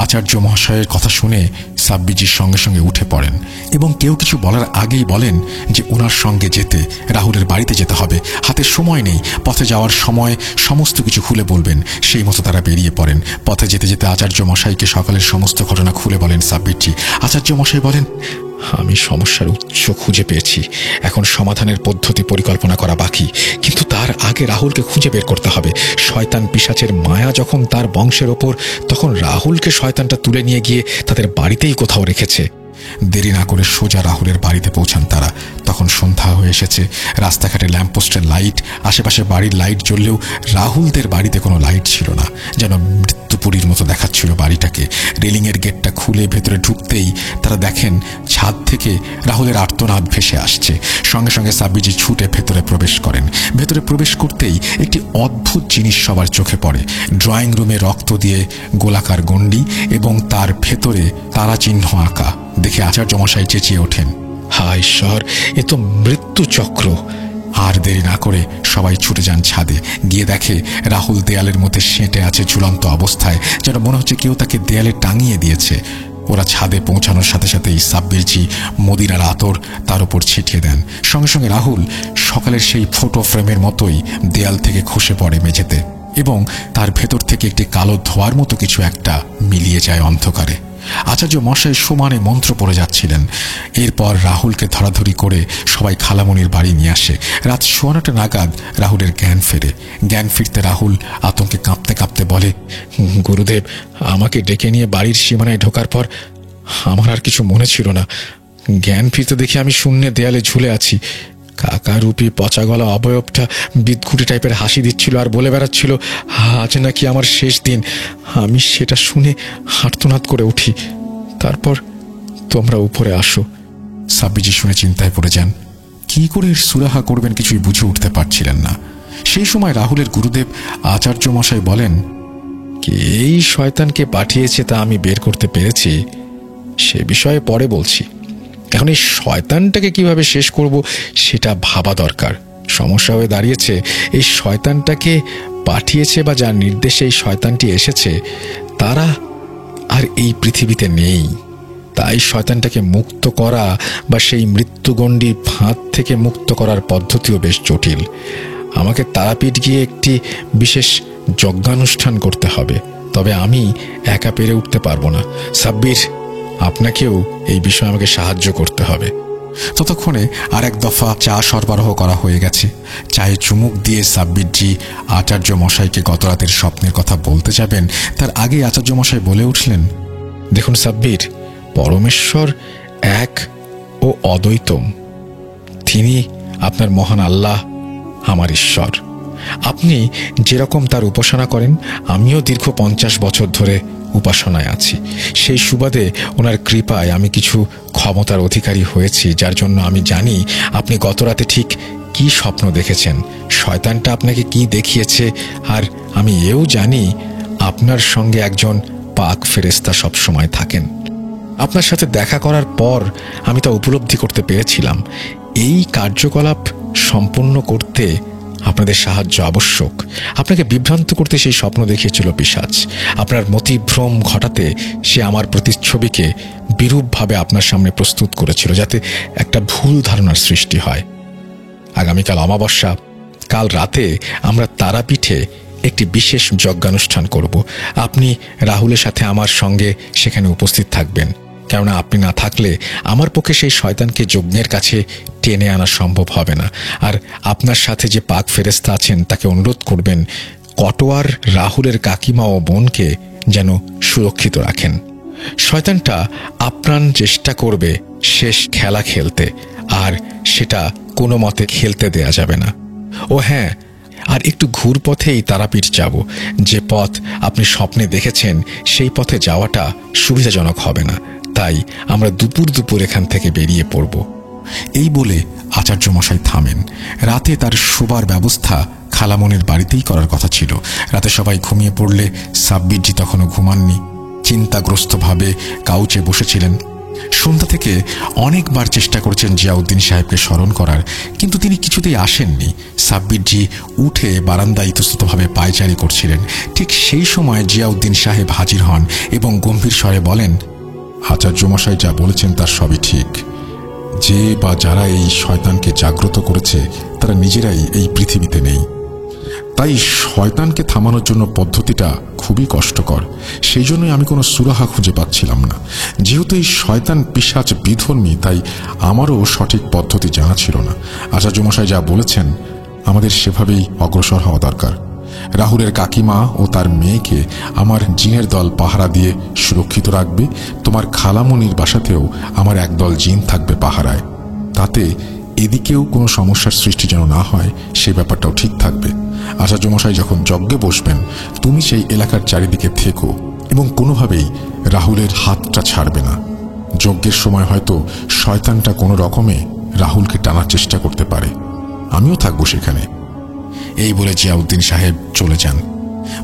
আচার্য মহাশয়ের কথা শুনে সাব্বিরজির সঙ্গে সঙ্গে উঠে পড়েন এবং কেউ কিছু বলার আগেই বলেন যে ওনার সঙ্গে যেতে রাহুলের বাড়িতে যেতে হবে, হাতে সময় নেই, পথে যাওয়ার সময় সমস্ত কিছু খুলে বলবেন। সেই মতো তারা বেরিয়ে পড়েন। পথে যেতে যেতে আচার্য মশাইকে সকালের সমস্ত ঘটনা খুলে বলেন সাব্বিরজি। আচার্য মশাই বলেন, আমি সমস্যার উৎস খুঁজে পেয়েছি, এখন সমাধানের পদ্ধতি পরিকল্পনা করা বাকি, কিন্তু তার আগে রাহুলকে খুঁজে বের করতে হবে। শয়তান পিশাচের মায়া যখন তার বংশের ওপর, তখন রাহুলকে শয়তানটা তুলে নিয়ে গিয়ে তাদের বাড়িতেই কোথাও রেখেছে। দেরি না করে সোজা রাহুলের বাড়িতে পৌঁছান তারা। তখন সন্ধ্যা হয়ে এসেছে। রাস্তাঘাটে ল্যাম্পপোস্টের লাইট, আশেপাশে বাড়ির লাইট জ্বললেও রাহুলদের বাড়িতে কোনো লাইট ছিল না, যেন মৃত্যুপুরীর মতো দেখাচ্ছিল বাড়িটাকে। রেলিংয়ের গেটটা খুলে ভেতরে ঢুকতেই তারা দেখেন ছাদ থেকে রাহুলের আর্তনাদ ভেসে আসছে। সঙ্গে সঙ্গে সাব্বিরজি ছুটে ভেতরে প্রবেশ করেন। ভেতরে প্রবেশ করতেই একটি অদ্ভুত জিনিস সবার চোখে পড়ে। ড্রয়িং রুমে রক্ত দিয়ে গোলাকার গণ্ডি এবং তার ভেতরে তারা চিহ্ন আঁকা দেখে আচার্য মশাই চেঁচিয়ে ওঠেন, হায় ঈশ্বর, এ তো মৃত্যু চক্র। আর দেরি না করে সবাই ছুটে যান ছাদে। গিয়ে দেখে রাহুল দেয়ালের মধ্যে সেঁটে আছে ঝুলন্ত অবস্থায়, যেন মনে হচ্ছে কেউ তাকে দেয়ালে টাঙিয়ে দিয়েছে। ওরা ছাদে পৌঁছানোর সাথে সাথেই সাব্বিরজি মদিনার আতর তার উপর ছিটিয়ে দেন। সঙ্গে সঙ্গে রাহুল সকালের সেই ফটো ফ্রেমের মতোই দেয়াল থেকে খসে পড়ে মেঝেতে এবং তার ভেতর থেকে একটি কালো ধোঁয়ার মতো কিছু একটা মিলিয়ে যায় অন্ধকারে। আচার্য মশাই সমানে মন্ত্র পড়ে যাচ্ছিলেন। এরপর রাহুলকে ধরাধরি করে সবাই খালামণির বাড়ি নিয়ে আসে। রাত 9:15 নাগাদ রাহুলের জ্ঞান ফেরে। জ্ঞান ফিরতে রাহুল আতঙ্কে কাঁপতে কাঁপতে বলে, গুরুদেব, আমাকে ডেকে নিয়ে বাড়ির সীমানায় ঢোকার পর আমার আর কিছু মনে ছিল না। জ্ঞান ফিরতে দেখে আমি শূন্যে দেয়ালে ঝুলে আছি। কাকারূপী পচা গলা অবয়বটা বিদঘুটি টাইপের হাসি দিচ্ছিল আর বলে বেড়াচ্ছিল, আজ নাকি আমার শেষ দিন। আমি সেটা শুনে আর্তনাদ করে উঠি। তারপর তোমরা উপরে আসো। সাব্বিরজি শুনে চিন্তায় পড়ে যান। কি করে সুরাহা করবেন কিছুই বুঝে উঠতে পারছিলেন না। সেই সময় রাহুলের গুরুদেব আচার্য মশাই বলেন, এই শয়তানকে পাঠিয়েছে তা আমি বের করতে পেরেছি, সে বিষয়ে পরে বলছি। এখন এই শয়তানটাকে কিভাবে শেষ করব সেটা ভাবা দরকার। সমস্যা হয়ে দাঁড়িয়েছে, এই শয়তানটাকে পাঠিয়েছে বা যার নির্দেশে এই শয়তানটি এসেছে তারা আর এই পৃথিবীতে নেই। তাই শয়তানটাকে মুক্ত করা বা সেই মৃত্যুগণ্ডির ফাঁদ থেকে মুক্ত করার পদ্ধতিও বেশ জটিল। আমাকে তারাপীঠ গিয়ে একটি বিশেষ যজ্ঞানুষ্ঠান করতে হবে, তবে আমি একা পেরে উঠতে পারবো না। সাব্বির, আপনাকেও এই বিষয়ে আমাকে সাহায্য করতে হবে। ততক্ষণে আর এক দফা চা সরবরাহ করা হয়ে গেছে। চায়ে চুমুক দিয়ে সাব্বিরজি আচার্য মশাইকে গতরাতের স্বপ্নের কথা বলতে যাবেন, তার আগে আচার্য মশাই বলে উঠলেন, দেখুন সাব্বির, পরমেশ্বর এক ও অদ্বৈতম। তিনি আপনার মহান আল্লাহ, আমার ঈশ্বর। আপনি যেরকম তার উপাসনা করেন, আমিও দীর্ঘ 50 বছর ধরে উপাসনায় আছি। সেই সুবাদে ওনার কৃপায় আমি কিছু ক্ষমতার অধিকারী হয়েছি, যার জন্য আমি জানি আপনি গতরাতে ঠিক কি স্বপ্ন দেখেছেন, শয়তানটা আপনাকে কি দেখিয়েছে, আর আমি এও জানি আপনার সঙ্গে একজন পাক ফেরেশতা সবসময় থাকেন। আপনার সাথে দেখা করার পর আমি তা উপলব্ধি করতে পেরেছিলাম। এই কার্যকলাপ সম্পূর্ণ করতে আপনাদের সাহায্য আবশ্যক। আপনাকে বিভ্রান্ত করতে সেই স্বপ্ন দেখিয়েছিল পিশাচ। আপনার মতিভ্রম ঘটাতে সে আমার প্রতিচ্ছবিকে বিরূপভাবে আপনার সামনে প্রস্তুত করেছিল, যাতে একটা ভুল ধারণার সৃষ্টি হয়। আগামীকাল অমাবস্যা, কাল রাতে আমরা তারাপীঠে একটি বিশেষ যজ্ঞানুষ্ঠান করব। আপনি রাহুলের সাথে আমার সঙ্গে সেখানে উপস্থিত থাকবেন, কেননা আপনি না থাকলে আমার পক্ষে সেই শয়তানকে যজ্ঞের কাছে টেনে আনা সম্ভব হবে না। আর আপনার সাথে যে পাক ফেরেশতা আছেন তাকে অনুরোধ করবেন কটোয়ার রাহুলের কাকিমা ও বোনকে যেন সুরক্ষিত রাখেন। শয়তানটা আপ্রাণ চেষ্টা করবে শেষ খেলা খেলতে, আর সেটা কোনো মতে খেলতে দেয়া যাবে না। ও হ্যাঁ, আর একটু ঘুরপথেই তারাপীঠ যাব। যে পথ আপনি স্বপ্নে দেখেছেন সেই পথে যাওয়াটা সুবিধাজনক হবে না, তাই আমরা দুপুর এখান থেকে বেরিয়ে পড়ব। এই বলে আচার্য মশাই থামেন। রাতে তার শোবার ব্যবস্থা খালামনির বাড়িতেই করার কথা ছিল। রাতে সবাই ঘুমিয়ে পড়লে সাব্বিরজি তখনও ঘুমাননি। চিন্তাগ্রস্তভাবে কাউচে বসেছিলেন। সন্ধ্যা থেকে অনেকবার চেষ্টা করেছেন জিয়াউদ্দিন সাহেবকে স্মরণ করার, কিন্তু তিনি কিছুতেই আসেননি। সাব্বিরজি উঠে বারান্দায় ইতস্ততভাবে পায়চারি করছিলেন। ঠিক সেই সময় জিয়াউদ্দিন সাহেব হাজির হন এবং গম্ভীর স্বরে বলেন, আচার্য মশাই যা বলেছেন তার সবই ঠিক। যে বা যারা এই শয়তানকে জাগ্রত করেছে তারা নিজেরাই এই পৃথিবীতে নেই। তাই শয়তানকে থামানোর জন্য পদ্ধতিটা খুবই কষ্টকর। সেই জন্যই আমি কোনো সুরাহা খুঁজে পাচ্ছিলাম না। যেহেতু এই শয়তান পিশাচ বিধর্মী, তাই আমারও সঠিক পদ্ধতি জানা ছিল না। আচার্য মশাই যা বলেছেন আমাদের সেভাবেই অগ্রসর হওয়া দরকার। রাহুলের কাকিমা ও তার মেয়েকে আমার জিনের দল পাহারা দিয়ে সুরক্ষিত রাখবে। তোমার খালামনির বাসাতেও আমার একদল জিন থাকবে পাহারায়। তাতে এদিকেও কোনো সমস্যার সৃষ্টি যেন না হয় সেই ব্যাপারটাও ঠিক থাকবে। আচার্য মশাই যখন যজ্ঞে বসবেন তুমি সেই এলাকার চারিদিকে থেকো এবং কোনোভাবেই রাহুলের হাতটা ছাড়বে না। যজ্ঞের সময় হয়তো শয়তানটা কোনো রকমে রাহুলকে টানার চেষ্টা করতে পারে। আমিও থাকবো সেখানে। এই বলে জিয়াউদ্দিন সাহেব চলে যান।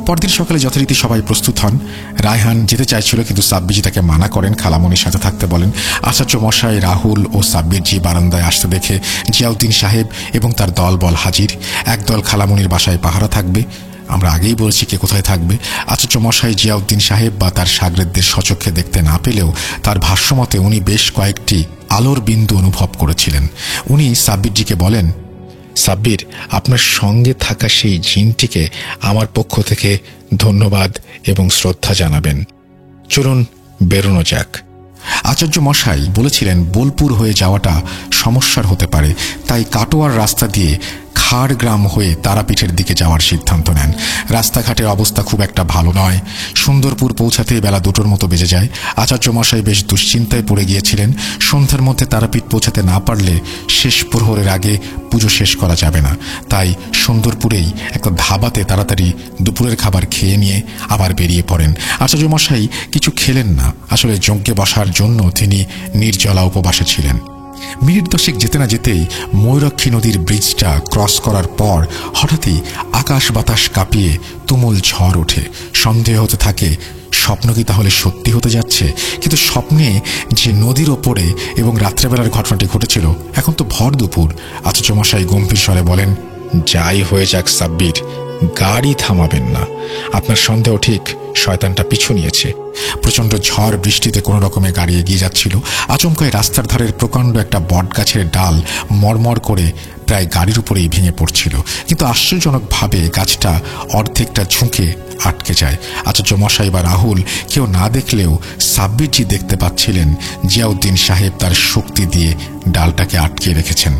পরদিন সকালে যথারীতি সবাই প্রস্তুত হন। রায়হান যেতে চাইছিল, কিন্তু সাব্বিরজি তাকে মানা করেন, খালামনির সাথে থাকতে বলেন। আচার্য মশাই রাহুল ও সাব্বিরজি বারান্দায় আসতে দেখে জিয়াউদ্দিন সাহেব এবং তার দলবল হাজির। একদল খালামনির বাসায় পাহারা থাকবে। আমরা আগেই বলেছি কে কোথায় থাকবে। আচার্য মশাই জিয়াউদ্দিন সাহেব বা তার শাগরেদদের সচক্ষে দেখতে না পেলেও তার ভাষ্যমতে উনি বেশ কয়েকটি আলোর বিন্দু অনুভব করেছিলেন। উনি সাব্বিরজিকে বলেন, সাব্বির, আপনার সঙ্গে থাকা সেই জিনটিকে আমার পক্ষ থেকে ধন্যবাদ এবং শ্রদ্ধা জানাবেন। চলুন বেরোনো যাক। আচার্য মশাই বলেছিলেন বোলপুর হয়ে যাওয়াটা সমস্যার হতে পারে, তাই কাটোয়ার রাস্তা দিয়ে খাড়গ্রাম হয়ে তারাপীঠের দিকে যাওয়ার সিদ্ধান্ত নেন। রাস্তাঘাটের অবস্থা খুব একটা ভালো নয়। সুন্দরপুর পৌঁছাতে বেলা 2টোর মতো বেজে যায়। আচার্য মশাই বেশ দুশ্চিন্তায় পড়ে গিয়েছিলেন। সন্ধ্যার মধ্যে তারাপীঠ পৌঁছাতে না পারলে শেষ প্রহরের আগে পুজো শেষ করা যাবে না। তাই সুন্দরপুরেই একটা ধাবাতে তাড়াতাড়ি দুপুরের খাবার খেয়ে নিয়ে আবার বেরিয়ে পড়েন। আচার্য মশাই কিছু খেলেন না। আসলে যজ্ঞে বসার জন্য তিনি নির্জলা উপবাসে ছিলেন। মিনিট 10 যেতে না যেতেই ময়ূরাক্ষী নদীর ব্রিজটা ক্রস করার পর হঠাৎই আকাশ বাতাস কাঁপিয়ে তুমুল ঝড় ওঠে। সন্দেহ হতে থাকে স্বপ্ন কি তাহলে সত্যি হতে যাচ্ছে। কিন্তু স্বপ্নে যে নদীর ওপরে এবং রাত্রেবেলার ঘটনাটি ঘটেছিল, এখন তো ভর দুপুর। আচার্য মশাই গম্ভীর স্বরে বলেন, যাই হয়ে যাক সাব্বির, গাড়ি থামাবেন না। আপনার সন্দেহ ঠিক, শয়তানটা পিছু নিয়েছে। প্রচণ্ড ঝড় বৃষ্টিতে কোনো রকমে গাড়ি এগিয়ে যাচ্ছিল। আচমকায় রাস্তার ধারের প্রকাণ্ড একটা বটগাছের ডাল মরমর করে প্রায় গাড়ির উপরেই ভেঙে পড়ছিল, কিন্তু আশ্চর্যজনকভাবে গাছটা অর্ধেকটা ঝুঁকে আটকে যায়। আচার্য মশাই বা রাহুল কেউ না দেখলেও সাব্বিরজি দেখতে পাচ্ছিলেন জিয়াউদ্দিন সাহেব তার শক্তি দিয়ে ডালটাকে আটকে রেখেছেন।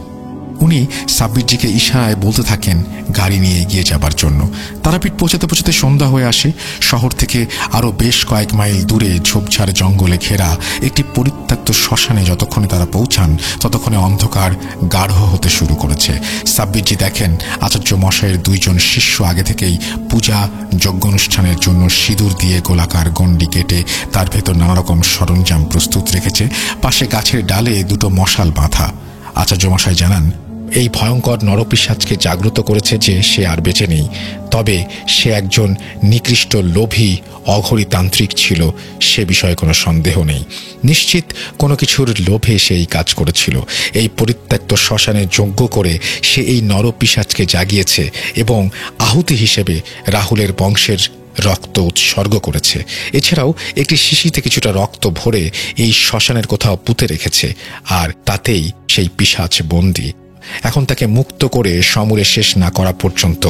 উনি সাব্বিরজিকে ইশারায় বলতে থাকেন গাড়ি নিয়ে এগিয়ে যাবার জন্য। তারাপীঠ পৌঁছাতে পৌঁছাতে সন্ধ্যা হয়ে আসে। শহর থেকে আরও বেশ কয়েক মাইল দূরে ঝোপঝাড় জঙ্গলে ঘেরা একটি পরিত্যক্ত শ্মশানে যতক্ষণে তারা পৌঁছান ততক্ষণে অন্ধকার গাঢ় হতে শুরু করেছে। সাব্বিরজি দেখেন আচার্য মশাইয়ের 2 জন শিষ্য আগে থেকেই পূজা যজ্ঞানুষ্ঠানের জন্য সিঁদুর দিয়ে গোলাকার গণ্ডি কেটে তার ভেতর নানা রকম সরঞ্জাম প্রস্তুত রেখেছে। পাশে গাছের ডালে 2টো মশাল বাঁধা। আচার্য মশাই জানান, এই ভয়ঙ্কর নরপিশাচকে জাগ্রত করেছে যে সে আর বেঁচে নেই, তবে সে একজন নিকৃষ্ট লোভী অঘরীতান্ত্রিক ছিল, সে বিষয়ে কোনো সন্দেহ নেই। নিশ্চিত কোনো কিছুর লোভে সে এই কাজ করেছিল। এই পরিত্যক্ত শ্মশানে যজ্ঞ করে সে এই নরপিশাচকে জাগিয়েছে এবং আহুতি হিসেবে রাহুলের বংশের রক্ত উৎসর্গ করেছে। এছাড়াও একটি শিশিতে কিছুটা রক্ত ভরে এই শ্মশানের কোথাও পুঁতে রেখেছে, আর তাতেই সেই পিশাচ বন্দী। এখন তাকে মুক্ত করে সমূলে শেষ না করা পর্যন্ত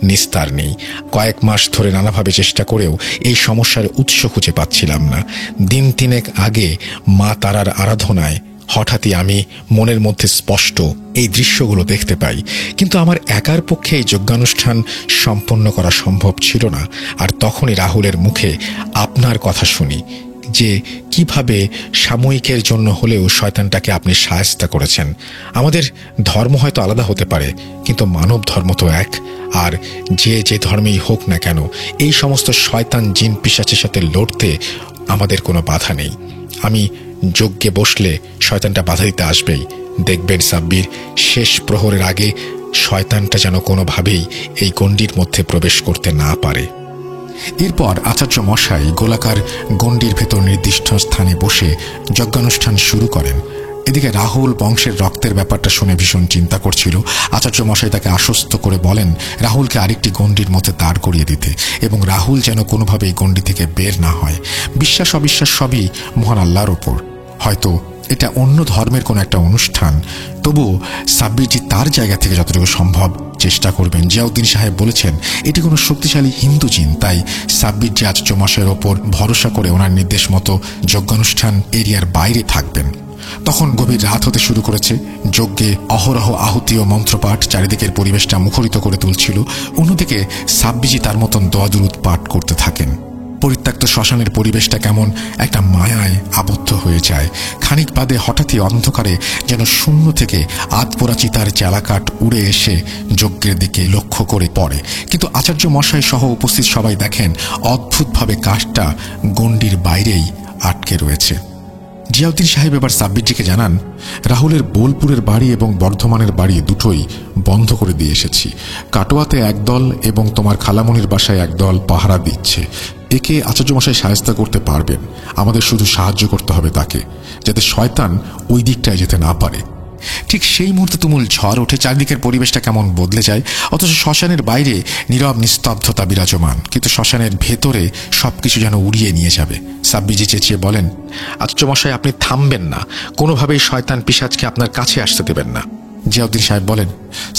নিস্তার নেই। কয়েক মাস ধরে নানাভাবে চেষ্টা করেও এই সমস্যার উৎস খুঁজে পাচ্ছিলাম না। দিন 3 আগে মা তারার আরাধনায় হঠাৎই আমি মনের মধ্যে স্পষ্ট এই দৃশ্যগুলো দেখতে পাই, কিন্তু আমার একার পক্ষে এই যজ্ঞানুষ্ঠান সম্পন্ন করা সম্ভব ছিল না। আর তখনই রাহুলের মুখে আপনার কথা শুনি যে কিভাবে সাময়িকের জন্য হলেও শয়তানটাকে আপনি শায়েস্তা করেছেন। আমাদের ধর্ম হয়তো আলাদা হতে পারে, কিন্তু মানব ধর্ম তো এক। আর যে যে ধর্মেই হোক না কেন, এই সমস্ত শয়তান জিন পিশাচের সাথে লড়তে আমাদের কোনো বাধা নেই। আমি যজ্ঞে বসলে শয়তানটা বাধা দিতে আসবেই। দেখবেন সাব্বির, শেষ প্রহরের আগে শয়তানটা যেন কোনোভাবেই এই গণ্ডির মধ্যে প্রবেশ করতে না পারে। এরপর আচার্য মশাই গোলাকার গণ্ডির ভেতর নির্দিষ্ট স্থানে বসে যজ্ঞানুষ্ঠান শুরু করেন। এদিকে রাহুল বংশের রক্তের ব্যাপারটা শুনে ভীষণ চিন্তা করছিল। আচার্য মশাই তাকে আশ্বস্ত করে বলেন রাহুলকে আরেকটি গণ্ডির মধ্যে দাঁড় করিয়ে দিতে এবং রাহুল যেন কোনোভাবেই গণ্ডি থেকে বের না হয়। বিশ্বাস অবিশ্বাস সবই মহান আল্লাহর ওপর। হয়তো এটা অন্য ধর্মের কোনো একটা অনুষ্ঠান, তবুও সাব্বিরজি তার জায়গা থেকে যতটুকু সম্ভব চেষ্টা করবেন। জিয়াউদ্দিন সাহেব বলেছেন এটি কোনো শক্তিশালী হিন্দু জিন, তাই সাব্বিরজি আচার্য মশাইয়ের ওপর ভরসা করে ওনার নির্দেশ মতো যজ্ঞানুষ্ঠান এরিয়ার বাইরে থাকবেন। তখন গভীর রাত হতে শুরু করেছে। যজ্ঞে অহরহ আহুতি ও মন্ত্রপাঠ চারিদিকের পরিবেশটা মুখরিত করে তুলছিল। অন্যদিকে সাব্বিরজি তার মতন দোয়া দুরূদ পাঠ করতে থাকেন। পরিত্যক্ত শ্মশানের পরিবেশটা কেমন একটা মায়ায় আবদ্ধ হয়ে যায়। খানিক বাদে হঠাৎই অন্ধকারে যেন শূন্য থেকে আধপোড়া চিতার চালাকাঠ উড়ে এসে যজ্ঞের দিকে লক্ষ্য করে পড়ে। কিন্তু আচার্য মশাই সহ উপস্থিত সবাই দেখেন অদ্ভুতভাবে কাঠটা গণ্ডির বাইরেই আটকে রয়েছে। জিয়াউদ্দিন সাহেব এবার সাব্বিরজিকে জানান রাহুলের বোলপুরের বাড়ি এবং বর্ধমানের বাড়ি দুটোই বন্ধ করে দিয়ে এসেছি। কাটোয়াতে একদল এবং তোমার খালামণির বাসায় একদল পাহারা দিচ্ছে। একে আচার্য মশাই শায়েস্তা করতে পারবেন, আমাদের শুধু সাহায্য করতে হবে তাকে, যাতে শয়তান ওই দিকটায় যেতে না পারে। ঠিক সেই মুহূর্তে তুমুল ঝড় ওঠে, চারদিকের পরিবেশটা কেমন বদলে যায়। অথচ শ্মশানের বাইরে নীরব নিস্তব্ধতা বিরাজমান, কিন্তু শ্মশানের ভেতরে সবকিছু যেন উড়িয়ে নিয়ে যাবে। সাব্বিরজি চেঁচিয়ে বলেন আচার্য মশাই আপনি থামবেন না, কোনোভাবেই শয়তান পিশাচকে আপনার কাছে আসতে দেবেন না। জিয়াউদ্দিন সাহেব বলেন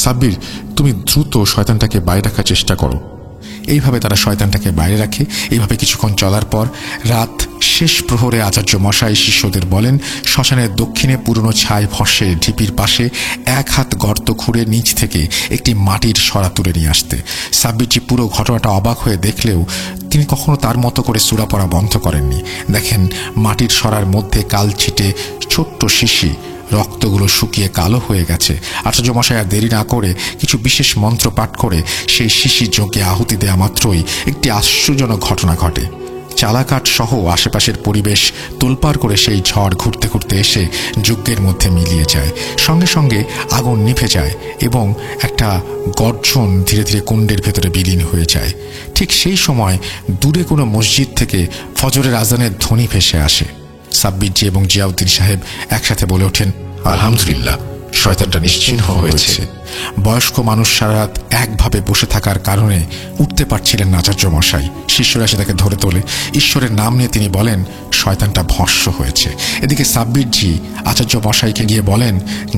সাব্বির তুমি দ্রুত শয়তানটাকে বাইরে রাখার চেষ্টা করো। এইভাবে তারা শয়তানটাকে বাইরে রাখে। এইভাবে কিছুক্ষণ চলার পর রাত শেষ প্রহরে আচার্য মশাই শিষ্যদের বলেন শ্মশানের দক্ষিণে পুরনো ছাই ফসে ঢিপির পাশে এক হাত গর্ত খুঁড়ে নিচ থেকে একটি মাটির সরা তুলে নিয়ে আসতে। সাব্বিরজি পুরো ঘটনাটা অবাক হয়ে দেখলেও তিনি কখনো তার মতো করে সূরা পড়া বন্ধ করেননি। দেখেন মাটির সরার মধ্যে কালছিটে ছোট্ট শিশি, রক্তগুলো শুকিয়ে কালো হয়ে গেছে। আচার্য মশাই আর দেরি না করে কিছু বিশেষ মন্ত্র পাঠ করে সেই শিশি যজ্ঞে আহুতি দেয়া মাত্রই একটি আশ্চর্যজনক ঘটনা ঘটে। চালাকাঠ সহ আশেপাশের পরিবেশ তোলপাড় করে সেই ঝড় ঘুরতে ঘুরতে এসে যজ্ঞের মধ্যে মিলিয়ে যায়। সঙ্গে সঙ্গে আগুন নিভে যায় এবং একটা গর্জন ধীরে ধীরে কুণ্ডের ভেতরে বিলীন হয়ে যায়। ঠিক সেই সময় দূরে কোনো মসজিদ থেকে ফজরের আজানের ধ্বনি ভেসে আসে। সাব্বিরজি এবং জিয়াউদ্দিন সাহেব একসাথে বলে ওঠেন আলহামদুলিল্লাহ, শয়তানটা নিশ্চিহ্ন হয়েছে। বয়স্ক মানুষ সারা রাত একভাবে বসে থাকার কারণে উঠতে পারছিলেন না আচার্য মশাই। শিষ্যরা এসে তাকে ধরে তোলে। ঈশ্বরের নাম নিয়ে তিনি বলেন শয়তানটা ভস্ম হয়েছে। এদিকে সাব্বিরজি আচার্য মশাইকে গিয়ে বলেন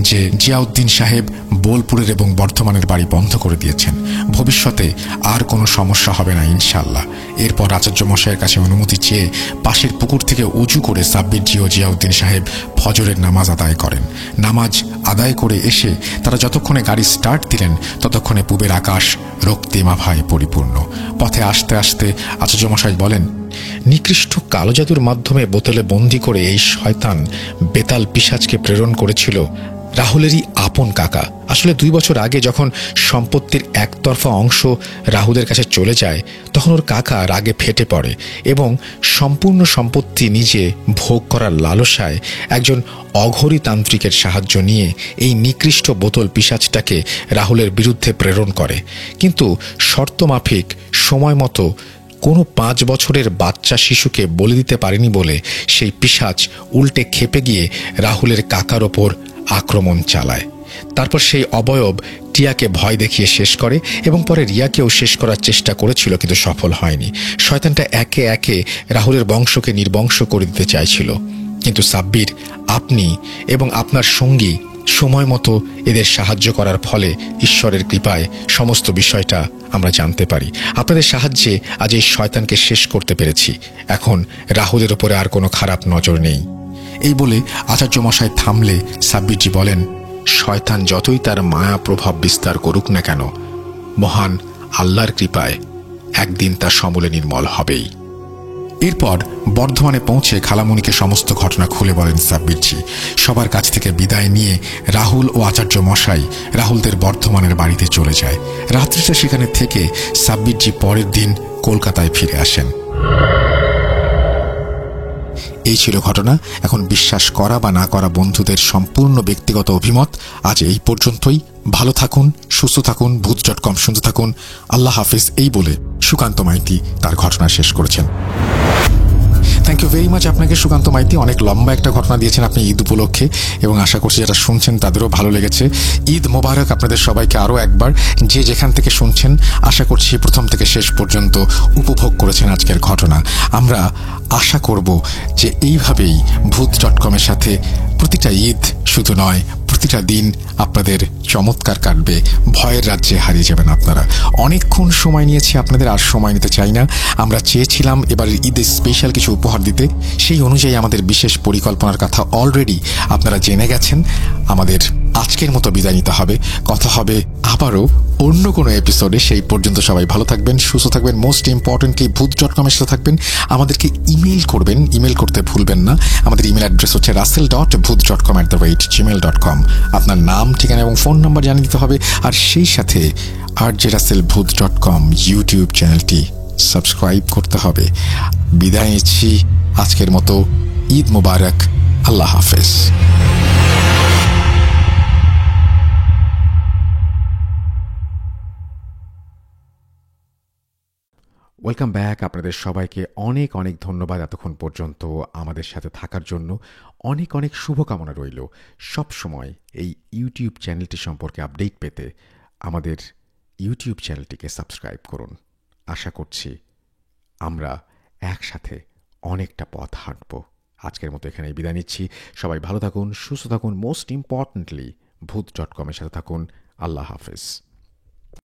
যে জিয়াউদ্দিন সাহেব বোলপুরের এবং বর্ধমানের বাড়ি বন্ধ করে দিয়েছেন, ভবিষ্যতে আর কোনো সমস্যা হবে না ইনশাল্লাহ। এরপর আচার্য মশাইয়ের কাছে অনুমতি চেয়ে পাশের পুকুর থেকে উজু করে সাব্বিরজি ও জিয়াউদ্দিন সাহেব ফজরের নামাজ আদায় করেন। নামাজ আদায় করে এসে তারা যতক্ষণে গাড়ি স্টার্ট দিলেন ততক্ষণে পূবের আকাশ রক্তিমাভায় পরিপূর্ণ। পথে আসতে আসতে আচার্য মশাই বলেন নিকৃষ্ট কালো জাদুর মাধ্যমে বোতলে বন্দি করে এই শয়তান বেতাল পিশাচকে প্রেরণ করেছিল রাহুলেরই আপন কাকা। আসলে 2 বছর আগে যখন সম্পত্তির একতরফা অংশ রাহুলের কাছে চলে যায় তখন ওর কাকা রাগে ফেটে পড়ে এবং সম্পূর্ণ সম্পত্তি নিজে ভোগ করার লালসায় একজন অঘরী তান্ত্রিকের সাহায্য নিয়ে এই নিকৃষ্ট বোতল পিশাচটাকে রাহুলের বিরুদ্ধে প্রেরণ করে। কিন্তু শর্ত মাফিক সময় মতো কোনো 5 বছরের বাচ্চা শিশুকে বলে দিতে পারেনি বলে সেই পিশাচ উল্টে খেপে গিয়ে রাহুলের কাকার ওপর আক্রমণ চালায়। তারপর সেই অবয়ব টিয়াকে ভয় দেখিয়ে শেষ করে এবং পরে রিয়াকেও শেষ করার চেষ্টা করেছিল, কিন্তু সফল হয়নি। শয়তানটা একে একে রাহুলের বংশকে নির্বংশ করে দিতে চাইছিল। কিন্তু সাব্বির, আপনি এবং আপনার সঙ্গী সময় মতো এদের সাহায্য করার ফলে ঈশ্বরের কৃপায় সমস্ত বিষয়টা আমরা জানতে পারি। আপনাদের সাহায্যে আজ এই শয়তানকে শেষ করতে পেরেছি। এখন রাহুলের উপরে আর কোনো খারাপ নজর নেই। এই বলে আচার্য মশাই থামলে সাব্বিরজি বলেন শয়তান যতই তার মায়া প্রভাব বিস্তার করুক না কেন, মহান আল্লাহর কৃপায় একদিন তা সমূলে নির্মল হবেই। এরপর বর্ধমানে পৌঁছে খালামণিকে সমস্ত ঘটনা খুলে বলেন সাব্বিরজি। সবার কাছ থেকে বিদায় নিয়ে রাহুল ও আচার্য মশাই রাহুলদের বর্ধমানের বাড়িতে চলে যায়। রাত্রিটা সেখানে থেকে সাব্বিরজি পরের দিন কলকাতায় ফিরে আসেন। এই ছিল ঘটনা। এখন বিশ্বাস করা বা না করা বন্ধুদের সম্পূর্ণ ব্যক্তিগত অভিমত। আজ এই পর্যন্তই। ভালো থাকুন, সুস্থ থাকুন, ভূত.com শুনতে থাকুন। আল্লাহ হাফিজ এই বলে সুকান্ত মাইতি তার ঘটনা শেষ করেছেন। থ্যাংক ইউ ভেরি মাচ আপনাকে সুকান্ত মাইতি। অনেক লম্বা একটা ঘটনা দিয়েছেন আপনি ঈদ উপলক্ষে, এবং আশা করছি যারা শুনছেন তাদেরও ভালো লেগেছে। ঈদ মোবারক আপনাদের সবাইকে আরও একবার। যে যেখান থেকে শুনছেন আশা করছি প্রথম থেকে শেষ পর্যন্ত উপভোগ করেছেন আজকের ঘটনা। আমরা আশা করব যে এইভাবেই ভূত.com-এর সাথে প্রতিটা ঈদ শুধু নয়, প্রতিটা দিন আপনাদের চমৎকার কাটবে। ভয়ের রাজ্যে হারিয়ে যাবেন আপনারা। অনেকক্ষণ সময় নিয়েছি, আপনাদের আর সময় নিতে চাই না। আমরা চেয়েছিলাম এবারের ঈদে স্পেশাল কিছু উপহার দিতে, সেই অনুযায়ী আমাদের বিশেষ পরিকল্পনার কথা অলরেডি আপনারা জেনে গেছেন। আমাদের আজকের মতো বিদায় নিতে হবে। কথা হবে আবারও অন্য কোনো এপিসোডে। সেই পর্যন্ত সবাই ভালো থাকবেন, সুস্থ থাকবেন। মোস্ট ইম্পর্টেন্টলি ভূত.com-এর সাথে থাকবেন। আমাদেরকে ইমেল করবেন, ইমেল করতে ভুলবেন না। আমাদের ইমেল অ্যাড্রেস হচ্ছে russell.booth.com@gmail.com। আপনার নাম, ঠিকানা এবং ফোন নাম্বার জানিয়ে দিতে হবে। আর সেই সাথে rjrussellbooth.com ইউটিউব চ্যানেলটি সাবস্ক্রাইব করতে হবে। বিদায় নিচ্ছি আজকের মতো। ঈদ মোবারক। আল্লাহ হাফেজ। Welcome back. আপনাদের সবাইকে অনেক অনেক ধন্যবাদ এতক্ষণ পর্যন্ত আমাদের সাথে থাকার জন্য। অনেক অনেক শুভকামনা রইল। সব সময় এই ইউটিউব চ্যানেলটি সম্পর্কে আপডেট পেতে আমাদের ইউটিউব চ্যানেলটিকে সাবস্ক্রাইব করুন। আশা করছি আমরা একসাথে অনেকটা পথ হাঁটব। আজকের মতো এখানেই বিদায় নিচ্ছি। সবাই ভালো থাকুন, সুস্থ থাকুন। মোস্ট ইম্পর্টেন্টলি ভূত.com-এর সাথে থাকুন। আল্লাহ হাফেজ।